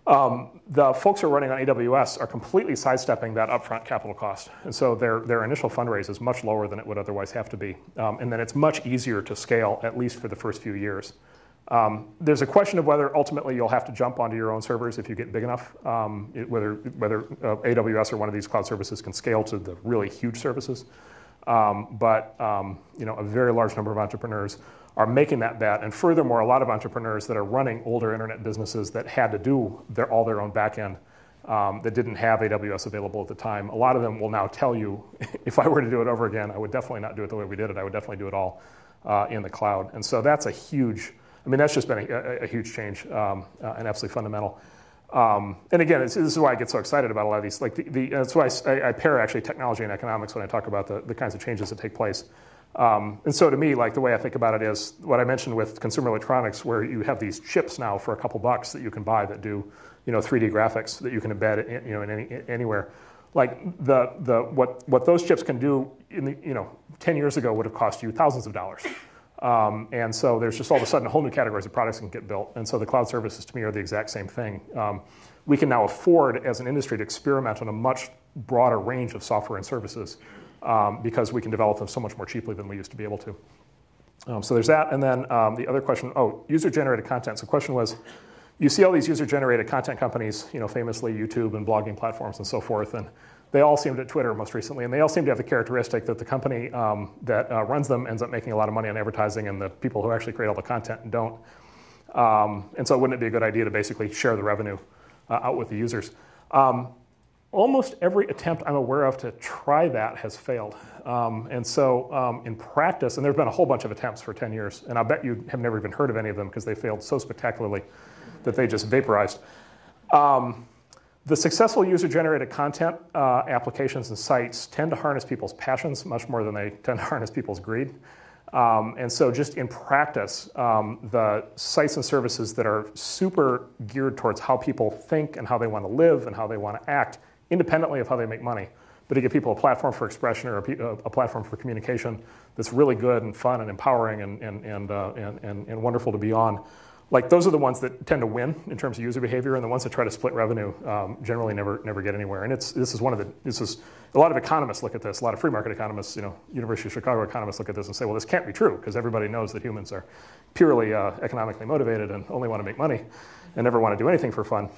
The folks who are running on AWS are completely sidestepping that upfront capital cost. And so their initial fundraise is much lower than it would otherwise have to be. And then it's much easier to scale, at least for the first few years. There's a question of whether ultimately you'll have to jump onto your own servers if you get big enough, whether AWS or one of these cloud services can scale to the really huge services. But a very large number of entrepreneurs are making that bet. And furthermore, a lot of entrepreneurs that are running older internet businesses that had to do all their own backend, that didn't have AWS available at the time, a lot of them will now tell you, if I were to do it over again, I would definitely not do it the way we did it. I would definitely do it all in the cloud. And so that's that's just been a huge change and absolutely fundamental. And again, this is why I get so excited about a lot of these. That's why I pair actually technology and economics when I talk about the kinds of changes that take place. And so to me, the way I think about it is what I mentioned with consumer electronics, where you have these chips now for a couple bucks that you can buy that do 3D graphics that you can embed in anywhere. What those chips can do 10 years ago would have cost you thousands of dollars. And so there's just all of a sudden a whole new categories of products can get built. And so the cloud services to me are the exact same thing. We can now afford as an industry to experiment on a much broader range of software and services because we can develop them so much more cheaply than we used to be able to. So there's that. And then the other question, user-generated content. So the question was, you see all these user-generated content companies, famously YouTube and blogging platforms and so forth, and they all seem to, Twitter most recently, and they all seem to have the characteristic that the company that runs them ends up making a lot of money on advertising, and the people who actually create all the content don't. And so wouldn't it be a good idea to basically share the revenue out with the users? Almost every attempt I'm aware of to try that has failed. And so in practice, and there have been a whole bunch of attempts for 10 years, and I bet you have never even heard of any of them because they failed so spectacularly that they just vaporized. The successful user-generated content applications and sites tend to harness people's passions much more than they tend to harness people's greed. And so just in practice, the sites and services that are super geared towards how people think and how they want to live and how they want to act, independently of how they make money, but to give people a platform for expression or a platform for communication that's really good and fun and empowering and wonderful to be on. Those are the ones that tend to win in terms of user behavior, and the ones that try to split revenue generally never get anywhere. And this is a lot of economists look at this. A lot of free market economists, University of Chicago economists look at this and say, well, this can't be true because everybody knows that humans are purely economically motivated and only want to make money and never want to do anything for fun.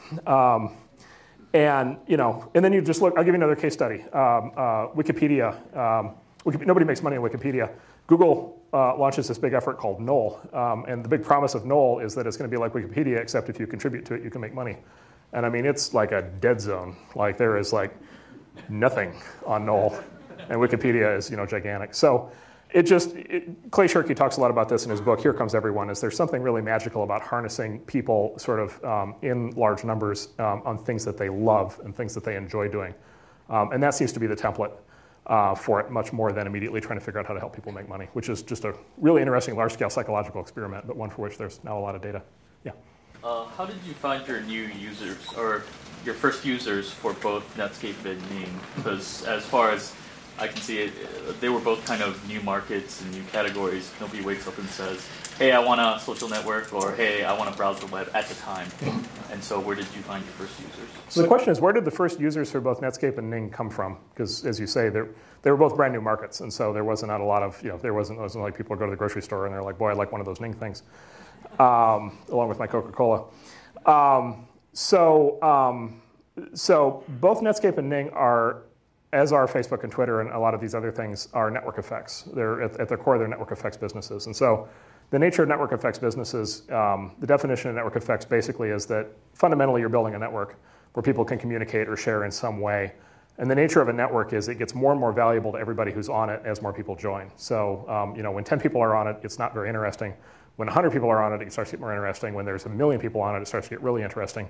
And then you just look. I'll give you another case study. Wikipedia. Nobody makes money on Wikipedia. Google launches this big effort called Knoll. And the big promise of Knoll is that it's going to be like Wikipedia, except if you contribute to it, you can make money. And I mean, it's like a dead zone. There is nothing on Knoll. And Wikipedia is, gigantic. So Clay Shirky talks a lot about this in his book, Here Comes Everyone, is there's something really magical about harnessing people sort of in large numbers on things that they love and things that they enjoy doing. And that seems to be the template for it, much more than immediately trying to figure out how to help people make money, which is just a really interesting large-scale psychological experiment, but one for which there's now a lot of data. Yeah. How did you find your new users, or your first users for both Netscape and Ning? Because as far as I can see it, they were both kind of new markets and new categories. Nobody wakes up and says, hey, I want a social network, or hey, I want to browse the web at the time. And so where did you find your first users? So the question is, where did the first users for both Netscape and Ning come from? Because as you say, they were both brand new markets. And so there wasn't a lot of, it wasn't like people go to the grocery store and they're like, boy, I'd like one of those Ning things, along with my Coca-Cola. So both Netscape and Ning are, as are Facebook and Twitter and a lot of these other things, are network effects. They're at their core, they're network effects businesses. And so the nature of network effects businesses, the definition of network effects basically is that fundamentally you're building a network where people can communicate or share in some way. And the nature of a network is it gets more and more valuable to everybody who's on it as more people join. So when 10 people are on it, it's not very interesting. When 100 people are on it, it starts to get more interesting. When there's 1 million people on it, it starts to get really interesting.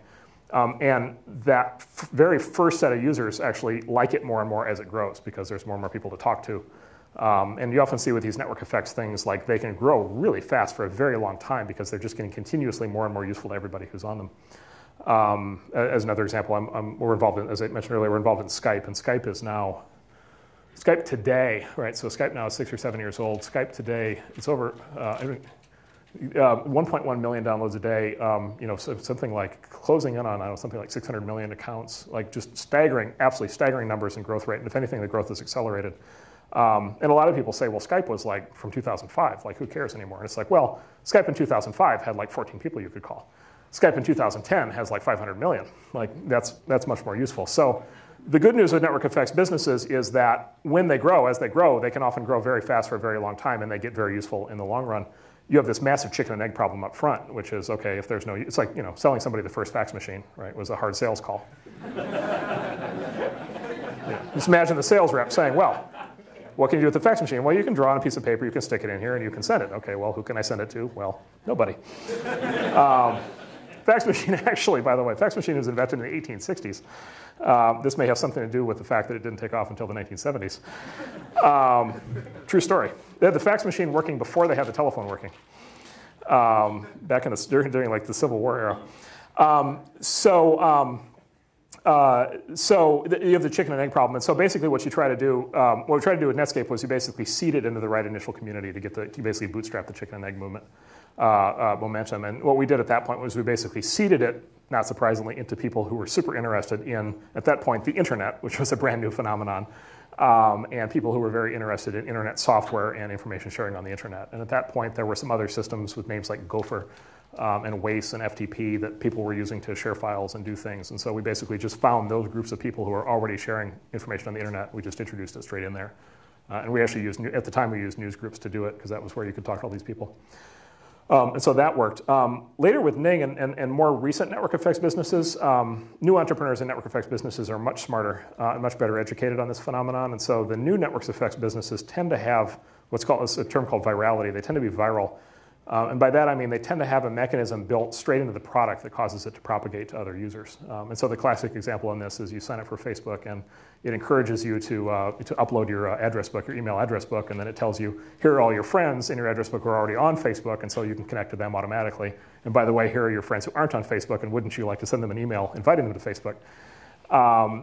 And that very first set of users actually like it more and more as it grows because there's more and more people to talk to. And you often see with these network effects things like they can grow really fast for a very long time because they're just getting continuously more and more useful to everybody who's on them. As another example, we're involved in, as I mentioned earlier, we're involved in Skype, and Skype is now, Skype today, right? So Skype now is 6 or 7 years old. Skype today, it's over 1.1 million downloads a day. So something like closing in on, something like 600 million accounts, like just staggering, absolutely staggering numbers in growth rate. And if anything, the growth has accelerated. And a lot of people say, well, Skype was like from 2005, like who cares anymore? And it's like, well, Skype in 2005 had like 14 people you could call. Skype in 2010 has like 500 million. Like that's much more useful. So the good news with network effects businesses is that when they grow, as they grow, they can often grow very fast for a very long time, and they get very useful in the long run. You have this massive chicken and egg problem up front, which is, okay, if there's no, it's like, selling somebody the first fax machine, right, was a hard sales call. Just imagine the sales rep saying, well, what can you do with the fax machine? Well, you can draw on a piece of paper, you can stick it in here, and you can send it. Okay, well, who can I send it to? Well, nobody. Fax machine, actually, by the way, fax machine was invented in the 1860s. This may have something to do with the fact that it didn't take off until the 1970s. True story. They had the fax machine working before they had the telephone working, back in during like the Civil War era. So you have the chicken and egg problem. And so basically what you try to do, what we tried to do with Netscape was you basically seed it into the right initial community to basically bootstrap the chicken and egg movement momentum. And what we did at that point was we basically seeded it, not surprisingly, into people who were super interested in, at that point, the internet, which was a brand new phenomenon, and people who were very interested in internet software and information sharing on the internet. And at that point, there were some other systems with names like Gopher and Waze and FTP that people were using to share files and do things. And so we basically just found those groups of people who were already sharing information on the internet. We just introduced it straight in there. And we actually used, at the time, we used news groups to do it because that was where you could talk to all these people. And so that worked. Later with Ning and more recent network effects businesses, new entrepreneurs in network effects businesses are much smarter and much better educated on this phenomenon. And so the new network effects businesses tend to have what's called a term called virality. They tend to be viral. And by that I mean they tend to have a mechanism built straight into the product that causes it to propagate to other users. And so the classic example in this is you sign up for Facebook and it encourages you to upload your address book, your email address book, and then it tells you here are all your friends in your address book who are already on Facebook, and so you can connect to them automatically. And by the way, here are your friends who aren't on Facebook, and wouldn't you like to send them an email inviting them to Facebook?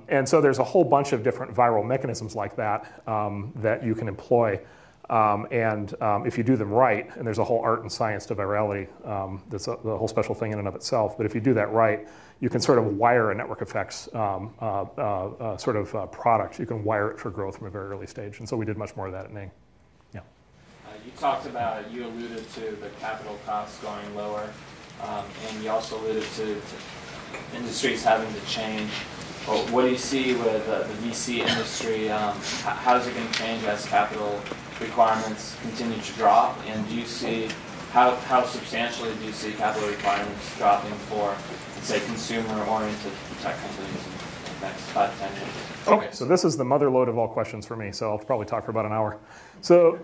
And so there's a whole bunch of different viral mechanisms like that that you can employ. If you do them right, and there's a whole art and science to virality, that's the whole special thing in and of itself, but if you do that right, you can sort of wire a network effects product. You can wire it for growth from a very early stage. And so we did much more of that at Ning. Yeah. You talked about, you alluded to the capital costs going lower, and you also alluded to industries having to change. Well, what do you see with the VC industry? How is it going to change as capital requirements continue to drop? And do you see, how substantially do you see capital requirements dropping for, let's say, consumer-oriented tech companies in the next 5 to 10 years? Okay, so this is the mother lode of all questions for me, so I'll probably talk for about an hour. So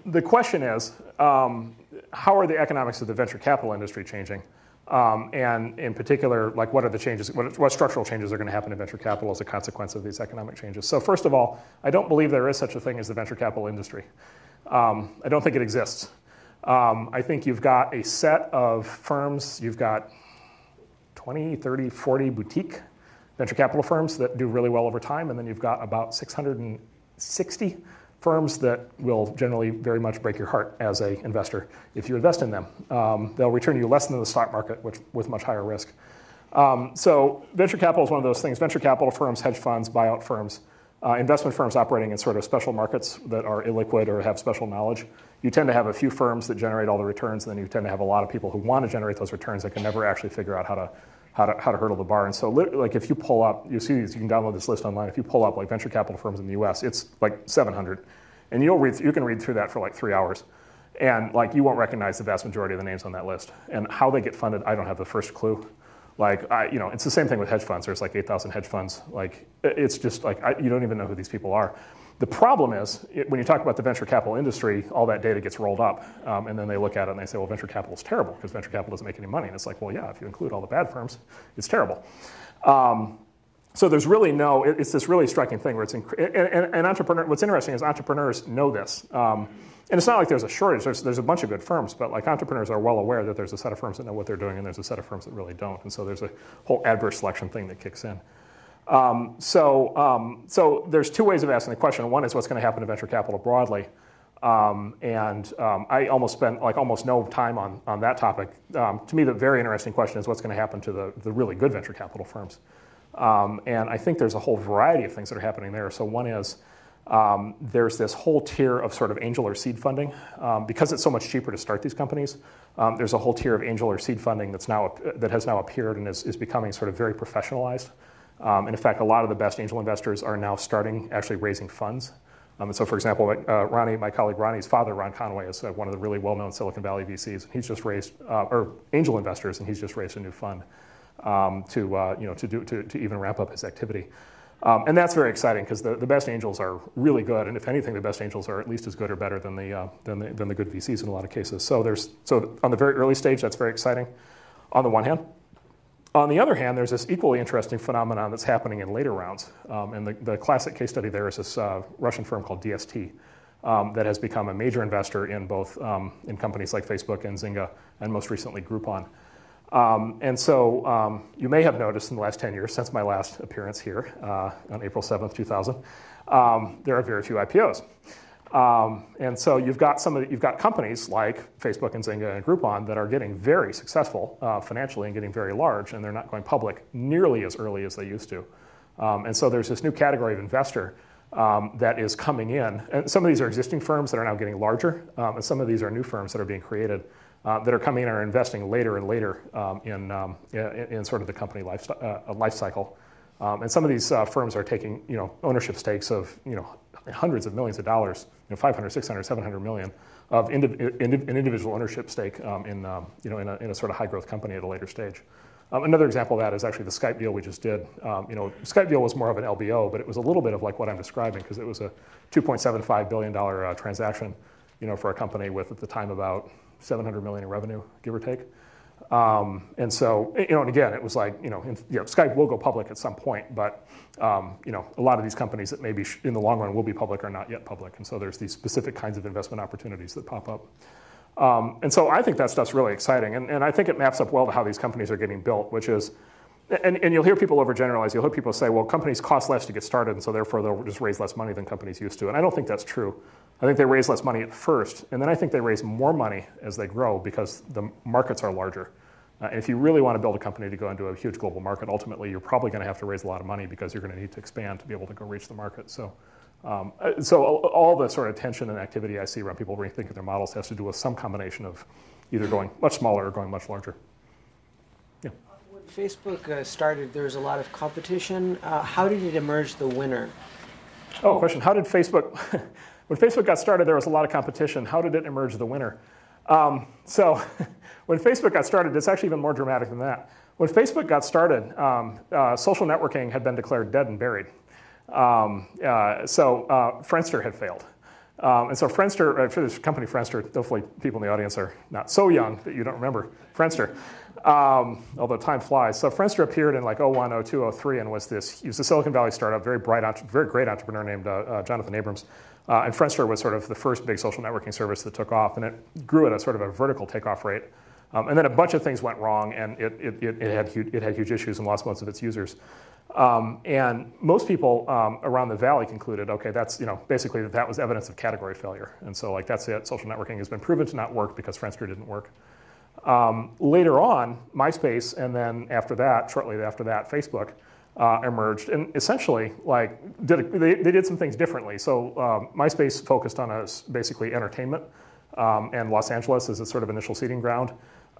the question is, how are the economics of the venture capital industry changing? And in particular, like what are the changes, what structural changes are going to happen in venture capital as a consequence of these economic changes? So first of all, I don't believe there is such a thing as the venture capital industry. I don't think it exists. I think you've got a set of firms, you've got 20, 30, 40 boutique venture capital firms that do really well over time, and then you've got about 660 firms that will generally very much break your heart as an investor if you invest in them. They'll return you less than the stock market, with much higher risk. So venture capital is one of those things. Venture capital firms, hedge funds, buyout firms, investment firms operating in sort of special markets that are illiquid or have special knowledge. You tend to have a few firms that generate all the returns, and then you tend to have a lot of people who want to generate those returns that can never actually figure out how to hurdle the bar. And so like if you pull up, you see these, you can download this list online. If you pull up like venture capital firms in the US, it's like 700. And you can read through that for like 3 hours. And like you won't recognize the vast majority of the names on that list. And how they get funded, I don't have the first clue. Like, it's the same thing with hedge funds. There's like 8,000 hedge funds. Like, it's just like, you don't even know who these people are. The problem is, when you talk about the venture capital industry, all that data gets rolled up, and then they look at it and they say, well, venture capital is terrible because venture capital doesn't make any money. And it's like, well, yeah, if you include all the bad firms, it's terrible. So there's really it's this really striking thing where and entrepreneur, what's interesting is entrepreneurs know this. And it's not like there's a shortage. There's a bunch of good firms, but like entrepreneurs are well aware that there's a set of firms that know what they're doing and there's a set of firms that really don't. And so there's a whole adverse selection thing that kicks in. So there's two ways of asking the question. One is what's going to happen to venture capital broadly. I almost spent almost no time on that topic. To me, the very interesting question is what's going to happen to the really good venture capital firms. And I think there's a whole variety of things that are happening there. So one is there's this whole tier of sort of angel or seed funding. Because it's so much cheaper to start these companies, there's a whole tier of angel or seed funding that has now appeared and is becoming sort of very professionalized. And in fact, a lot of the best angel investors are now actually raising funds. And so, for example, my colleague Ronnie's father, Ron Conway, is one of the really well-known Silicon Valley VCs. He's just raised, or angel investors, and he's just raised a new fund to even ramp up his activity. And that's very exciting because the best angels are really good, and if anything, the best angels are at least as good or better than the good VCs in a lot of cases. So on the very early stage, that's very exciting. On the one hand. On the other hand, there's this equally interesting phenomenon that's happening in later rounds. And the classic case study there is this Russian firm called DST that has become a major investor in both in companies like Facebook and Zynga, and most recently Groupon. And so you may have noticed in the last 10 years, since my last appearance here on April 7th, 2000, there are very few IPOs. And so you've got companies like Facebook and Zynga and Groupon that are getting very successful financially and getting very large, and they're not going public nearly as early as they used to. And so there's this new category of investor that is coming in. And some of these are existing firms that are now getting larger, and some of these are new firms that are being created that are coming in and are investing later and later in sort of the company life cycle. And some of these firms are taking ownership stakes of hundreds of millions of dollars, 500, 600, 700 million of an individual ownership stake in a sort of high growth company at a later stage. Another example of that is actually the Skype deal we just did. Skype deal was more of an LBO, but it was a little bit of like what I'm describing because it was a $2.75 billion transaction, for a company with at the time about 700 million in revenue, give or take. And so, and again, it was like, Skype will go public at some point, but, a lot of these companies that maybe in the long run will be public are not yet public. And so there's these specific kinds of investment opportunities that pop up. And so I think that stuff's really exciting. And I think it maps up well to how these companies are getting built, which is, and you'll hear people overgeneralize. You'll hear people say, well, companies cost less to get started, and so therefore they'll just raise less money than companies used to. And I don't think that's true. I think they raise less money at first, and then I think they raise more money as they grow because the markets are larger. And if you really want to build a company to go into a huge global market, ultimately you're probably going to have to raise a lot of money because you're going to need to expand to be able to go reach the market. So all the sort of tension and activity I see around people rethinking their models has to do with some combination of either going much smaller or going much larger. Yeah. When Facebook started, there was a lot of competition. How did it emerge the winner? Oh, question. How did Facebook, when Facebook got started, there was a lot of competition. How did it emerge the winner? So when Facebook got started, it's actually even more dramatic than that. When Facebook got started, social networking had been declared dead and buried. So Friendster had failed. And so Friendster, for this company Friendster, hopefully people in the audience are not so young that you don't remember Friendster, although time flies. So Friendster appeared in like 01, 02, 03, and was a Silicon Valley startup, very great entrepreneur named Jonathan Abrams. And Friendster was sort of the first big social networking service that took off, and it grew at a sort of a vertical takeoff rate. And then a bunch of things went wrong, and it had huge issues and lost most of its users. And most people around the valley concluded, okay, that's basically that was evidence of category failure, and so like that's it. Social networking has been proven to not work because Friendster didn't work. Later on, MySpace, and then shortly after that, Facebook emerged, and essentially like they did some things differently. So MySpace focused on basically entertainment and Los Angeles as a sort of initial seeding ground.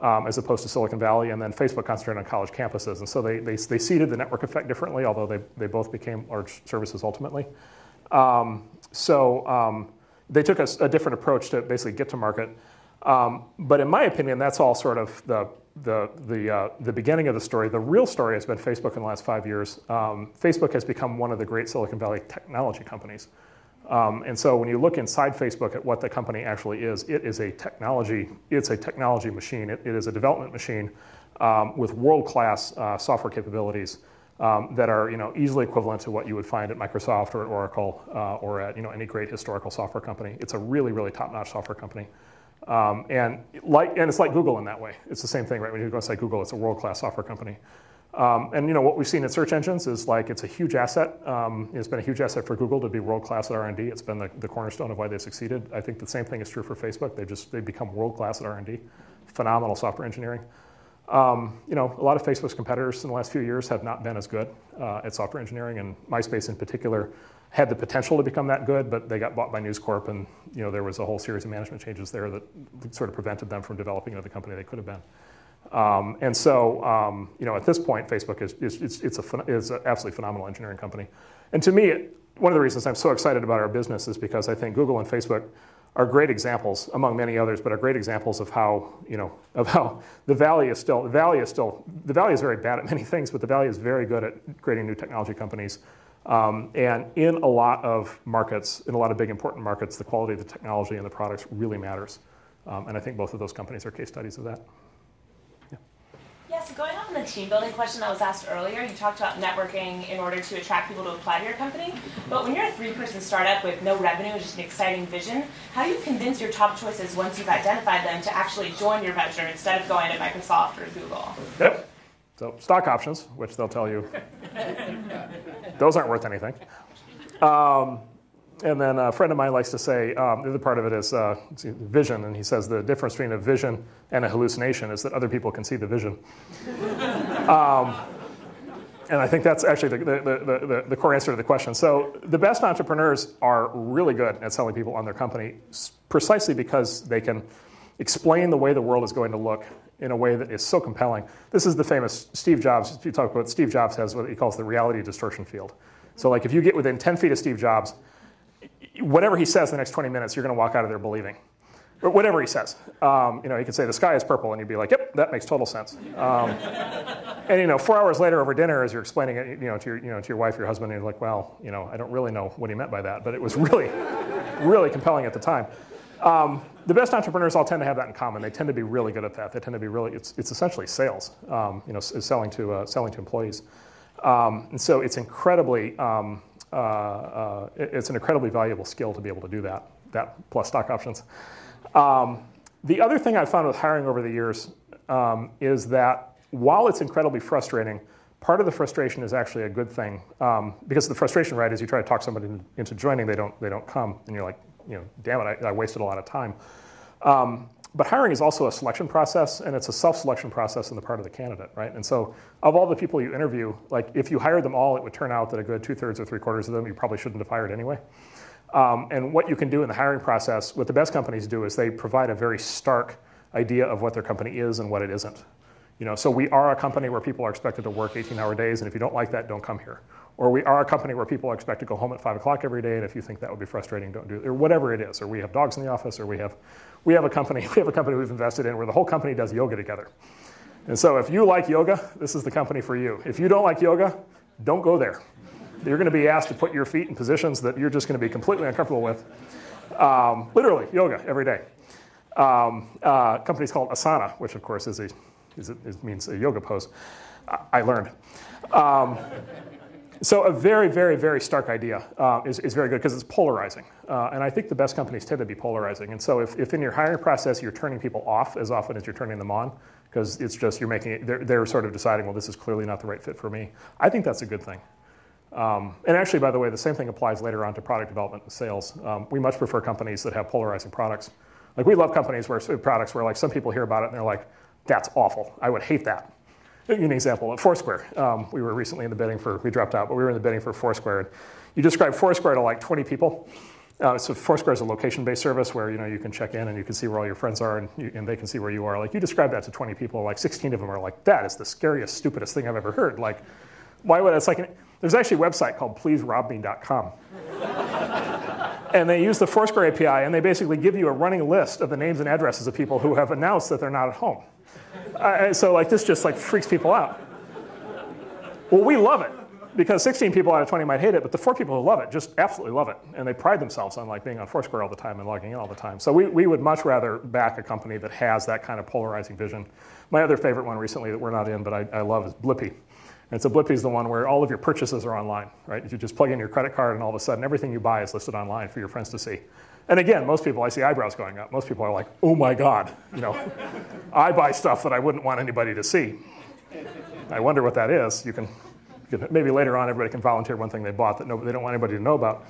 As opposed to Silicon Valley, and then Facebook concentrated on college campuses. And so they seeded the network effect differently, although they both became large services ultimately. They took a different approach to basically get to market. But in my opinion, that's all sort of the beginning of the story. The real story has been Facebook in the last 5 years. Facebook has become one of the great Silicon Valley technology companies. And so when you look inside Facebook at what the company actually is, it's a technology machine. It is a development machine with world-class software capabilities that are easily equivalent to what you would find at Microsoft or at Oracle or at any great historical software company. It's a really, really top-notch software company. And it's like Google in that way. It's the same thing, right? When you go inside Google, it's a world-class software company. And what we've seen in search engines is it's a huge asset. It's been a huge asset for Google to be world-class at R&D. It's been the cornerstone of why they succeeded. I think the same thing is true for Facebook. They've become world-class at R&D. Phenomenal software engineering. A lot of Facebook's competitors in the last few years have not been as good at software engineering, and MySpace in particular had the potential to become that good, but they got bought by News Corp, and there was a whole series of management changes there that sort of prevented them from developing into the company they could have been. And so, at this point, Facebook is an absolutely phenomenal engineering company. And to me, one of the reasons I'm so excited about our business is because I think Google and Facebook are great examples, among many others, but are great examples of how the Valley is very bad at many things, but the Valley is very good at creating new technology companies. And in a lot of markets, in a lot of big important markets, the quality of the technology and the products really matters. And I think both of those companies are case studies of that. Yeah, so going on the team building question that was asked earlier, you talked about networking in order to attract people to apply to your company. But when you're a 3-person startup with no revenue, just an exciting vision, how do you convince your top choices once you've identified them to actually join your venture instead of going to Microsoft or Google? Yep. So stock options, which they'll tell you, those aren't worth anything. And then a friend of mine likes to say, the other part of it is vision, and he says the difference between a vision and a hallucination is that other people can see the vision. And I think that's actually the core answer to the question. So the best entrepreneurs are really good at selling people on their company precisely because they can explain the way the world is going to look in a way that is so compelling. This is the famous Steve Jobs. If you talk about Steve Jobs has what he calls the reality distortion field. So if you get within 10 feet of Steve Jobs, whatever he says in the next 20 minutes, you're going to walk out of there believing. Or whatever he says. He could say, the sky is purple, and you'd be like, yep, that makes total sense. And 4 hours later over dinner, as you're explaining it to your wife, your husband, and you're like, well, I don't really know what he meant by that, but it was really, really compelling at the time. The best entrepreneurs all tend to have that in common. They tend to be really good at that. They tend to be really, it's essentially sales, selling to employees. And so it's incredibly, it's an incredibly valuable skill to be able to do that plus stock options. The other thing I've found with hiring over the years is that while it's incredibly frustrating, part of the frustration is actually a good thing. Because the frustration, right, is you try to talk somebody into joining, they don't come, and you're like, damn it, I wasted a lot of time. But hiring is also a selection process, and it's a self-selection process on the part of the candidate, right? And so of all the people you interview, if you hired them all, it would turn out that a good 2/3 or 3/4 of them you probably shouldn't have hired anyway. And what you can do in the hiring process, what the best companies do is they provide a very stark idea of what their company is and what it isn't. So we are a company where people are expected to work 18-hour days, and if you don't like that, don't come here. Or we are a company where people are expected to go home at 5 o'clock every day, and if you think that would be frustrating, don't do it. Or whatever it is. Or we have dogs in the office, or we have a company we've invested in where the whole company does yoga together. And so if you like yoga, this is the company for you. If you don't like yoga, don't go there. You're going to be asked to put your feet in positions that you're just going to be completely uncomfortable with. Literally, yoga every day. Company's called Asana, which of course means a yoga pose. I learned. So a very, very, very stark idea is very good because it's polarizing. And I think the best companies tend to be polarizing. And so if in your hiring process you're turning people off as often as you're turning them on, because it's just you're making it, they're sort of deciding, well, this is clearly not the right fit for me. I think that's a good thing. And actually, by the way, the same thing applies later on to product development and sales. We much prefer companies that have polarizing products. We love companies products where some people hear about it and they're like, that's awful. I would hate that. I'll give you an example. At Foursquare, we were recently in the bidding we dropped out, but we were in the bidding for Foursquare. And you describe Foursquare to 20 people. So Foursquare is a location-based service where you can check in and you can see where all your friends are and they can see where you are. You describe that to 20 people, 16 of them are like, that is the scariest, stupidest thing I've ever heard. Why would there's actually a website called pleaserobme.com. And they use the Foursquare API, and they basically give you a running list of the names and addresses of people who have announced that they're not at home. So this just freaks people out. Well, we love it. because 16 people out of 20 might hate it, but the 4 people who love it just absolutely love it, and they pride themselves on like being on Foursquare all the time and logging in all the time. So we would much rather back a company that has that kind of polarizing vision. My other favorite one recently that we're not in, but I love is Blippy. And so Blippy is the one where all of your purchases are online, right? You just plug in your credit card, and all of a sudden everything you buy is listed online for your friends to see. And again, most people, I see eyebrows going up. Most people are like, oh my God, I buy stuff that I wouldn't want anybody to see. I wonder what that is. You can maybe later on everybody can volunteer one thing they bought that they don't want anybody to know about.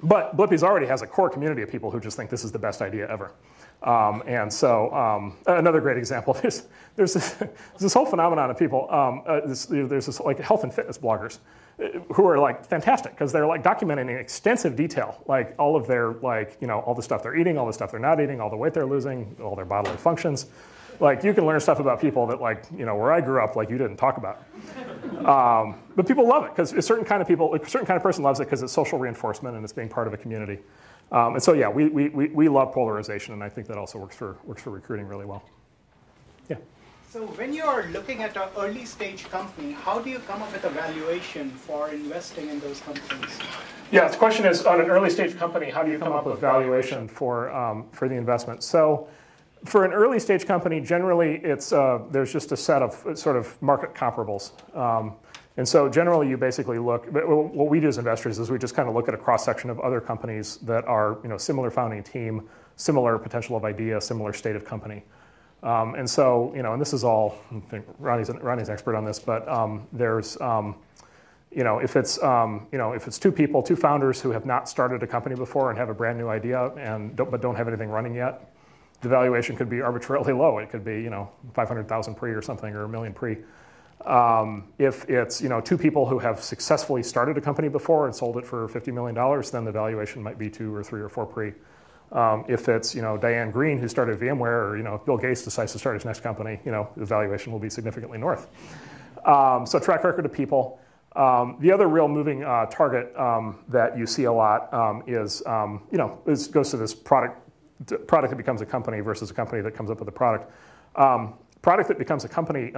But Blippy's already has a core community of people who just think this is the best idea ever. And so another great example, there's this whole phenomenon of people, there's this like health and fitness bloggers who are like fantastic because they're like documenting in extensive detail, like all of their all the stuff they're eating, all the stuff they're not eating, all the weight they're losing, all their bodily functions. Like you can learn stuff about people that where I grew up, like you didn't talk about. But people love it because a certain kind of person loves it because it's social reinforcement and it's being part of a community. And so yeah, we love polarization, and I think that also works for recruiting really well. Yeah. So when you are looking at an early stage company, how do you come up with a valuation for investing in those companies? Yeah, the question is on an early stage company, how do you come up with valuation for the investment? So for an early stage company, generally it's there's just a set of sort of market comparables. And so generally you basically look, what we do as investors is we just kind of look at a cross-section of other companies that are similar founding team, similar potential of idea, similar state of company. And so, and this is all, I think Ronnie's an expert on this, but there's, if it's 2 people, 2 founders who have not started a company before and have a brand new idea but don't have anything running yet, the valuation could be arbitrarily low. It could be, 500,000 pre or something, or $1 million pre. If it's 2 people who have successfully started a company before and sold it for $50 million, then the valuation might be 2 or 3 or 4 pre. If it's Diane Green who started VMware, or Bill Gates decides to start his next company, the valuation will be significantly north. So track record of people. The other real moving target that you see a lot is goes to this product that becomes a company versus a company that comes up with a product. Product that becomes a company,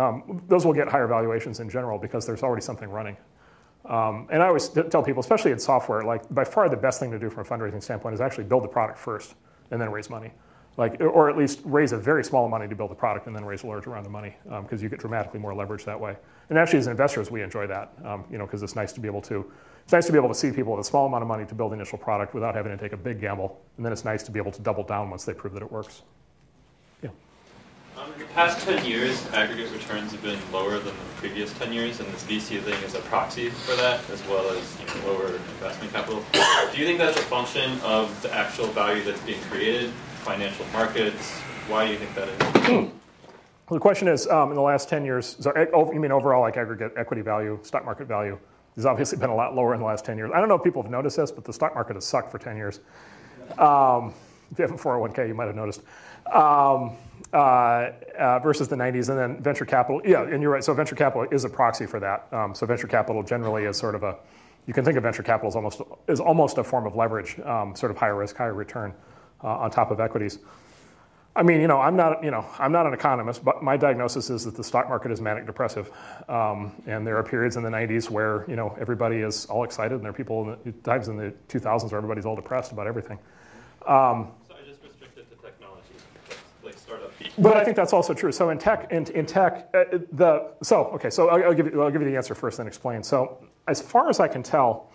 those will get higher valuations in general because there's already something running. And I always tell people, especially in software, like by far the best thing to do from a fundraising standpoint is actually build the product first and then raise money. Or at least raise a very small amount to build the product and then raise a large amount of money because you get dramatically more leverage that way. And actually as investors, we enjoy that, because it's nice to be able to see people with a small amount of money to build the initial product without having to take a big gamble. And then it's nice to be able to double down once they prove that it works. Yeah. In the past 10 years, aggregate returns have been lower than the previous 10 years, and this VC thing is a proxy for that, as well as lower investment capital. Do you think that's a function of the actual value that's being created, financial markets? Why do you think that is? Well, the question is, in the last 10 years, you mean overall like aggregate equity value, stock market value? Has obviously been a lot lower in the last 10 years. I don't know if people have noticed this, but the stock market has sucked for 10 years. If you have a 401k, you might have noticed. Versus the 90s, and then venture capital. Yeah, and you're right. So venture capital is a proxy for that. So venture capital generally is sort of you can think of venture capital as almost a form of leverage, sort of higher risk, higher return on top of equities. I mean, I'm not an economist, but my diagnosis is that the stock market is manic depressive, and there are periods in the 90s where everybody is all excited, and there are people times in the 2000s where everybody's all depressed about everything. But I think that's also true. So in tech, I'll give you the answer first, then explain. So as far as I can tell,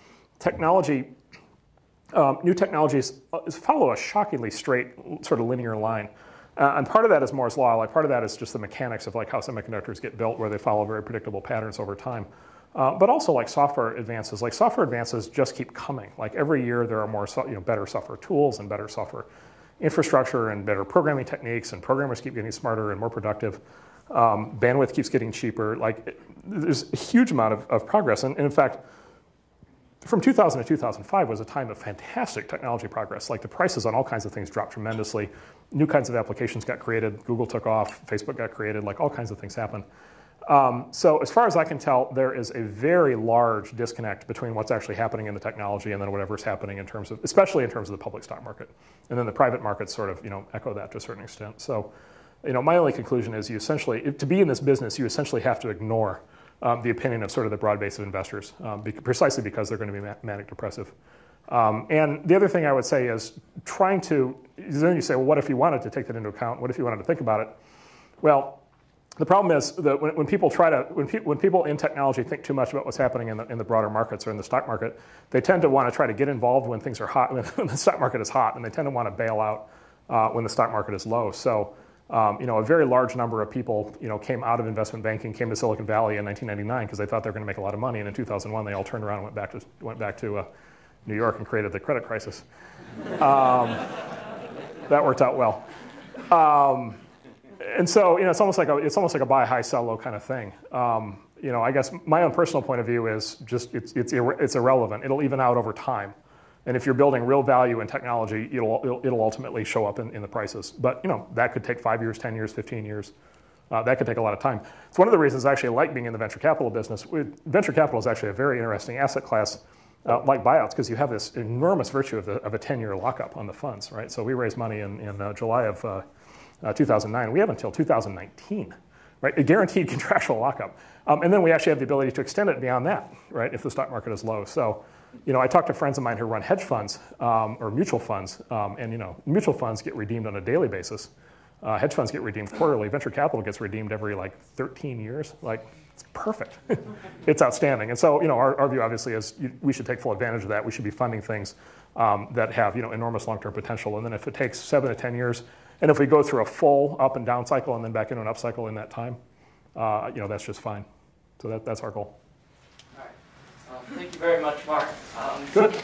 new technologies follow a shockingly straight sort of linear line. And part of that is Moore's law. Part of that is just the mechanics of how semiconductors get built, where they follow very predictable patterns over time. But also software advances. Software advances just keep coming. Every year there are more better software tools and better software infrastructure and better programming techniques, and programmers keep getting smarter and more productive. Bandwidth keeps getting cheaper. There's a huge amount of progress. And in fact, from 2000 to 2005 was a time of fantastic technology progress. The prices on all kinds of things dropped tremendously. New kinds of applications got created. Google took off. Facebook got created. All kinds of things happened. So as far as I can tell, there is a very large disconnect between what's actually happening in the technology and then whatever's happening especially in terms of the public stock market. And then the private markets sort of, echo that to a certain extent. So, my only conclusion is to be in this business, you essentially have to ignore the opinion of sort of the broad base of investors, precisely because they're going to be manic depressive. And the other thing I would say is then you say, well, what if you wanted to take that into account? What if you wanted to think about it? Well, the problem is that when people in technology think too much about what's happening in the broader markets or in the stock market, they tend to want to try to get involved when things are hot, when the stock market is hot, and they tend to want to bail out when the stock market is low. So, a very large number of people, came out of investment banking, came to Silicon Valley in 1999 because they thought they were going to make a lot of money, and in 2001 they all turned around and went back to New York and created the credit crisis. That worked out well. And so, it's almost like a buy high, sell low kind of thing. I guess my own personal point of view is just it's irrelevant. It'll even out over time, and if you're building real value in technology, it'll ultimately show up in the prices. But that could take 5 years, 10 years, 15 years. That could take a lot of time. It's one of the reasons I actually like being in the venture capital business. Venture capital is actually a very interesting asset class, like buyouts, because you have this enormous virtue of a 10-year lockup on the funds, right? So we raised money in July of 2009. We have until 2019, right? A guaranteed contractual lockup. And then we actually have the ability to extend it beyond that, right, if the stock market is low. So, I talk to friends of mine who run hedge funds or mutual funds, and, mutual funds get redeemed on a daily basis. Hedge funds get redeemed quarterly. Venture capital gets redeemed every, 13 years. It's perfect. It's outstanding. And so, our view, obviously, is we should take full advantage of that. We should be funding things that have, enormous long-term potential. And then if it takes 7 to 10 years, and if we go through a full up and down cycle and then back into an up cycle in that time, that's just fine. So that's our goal. All right. Thank you very much, Mark. Good.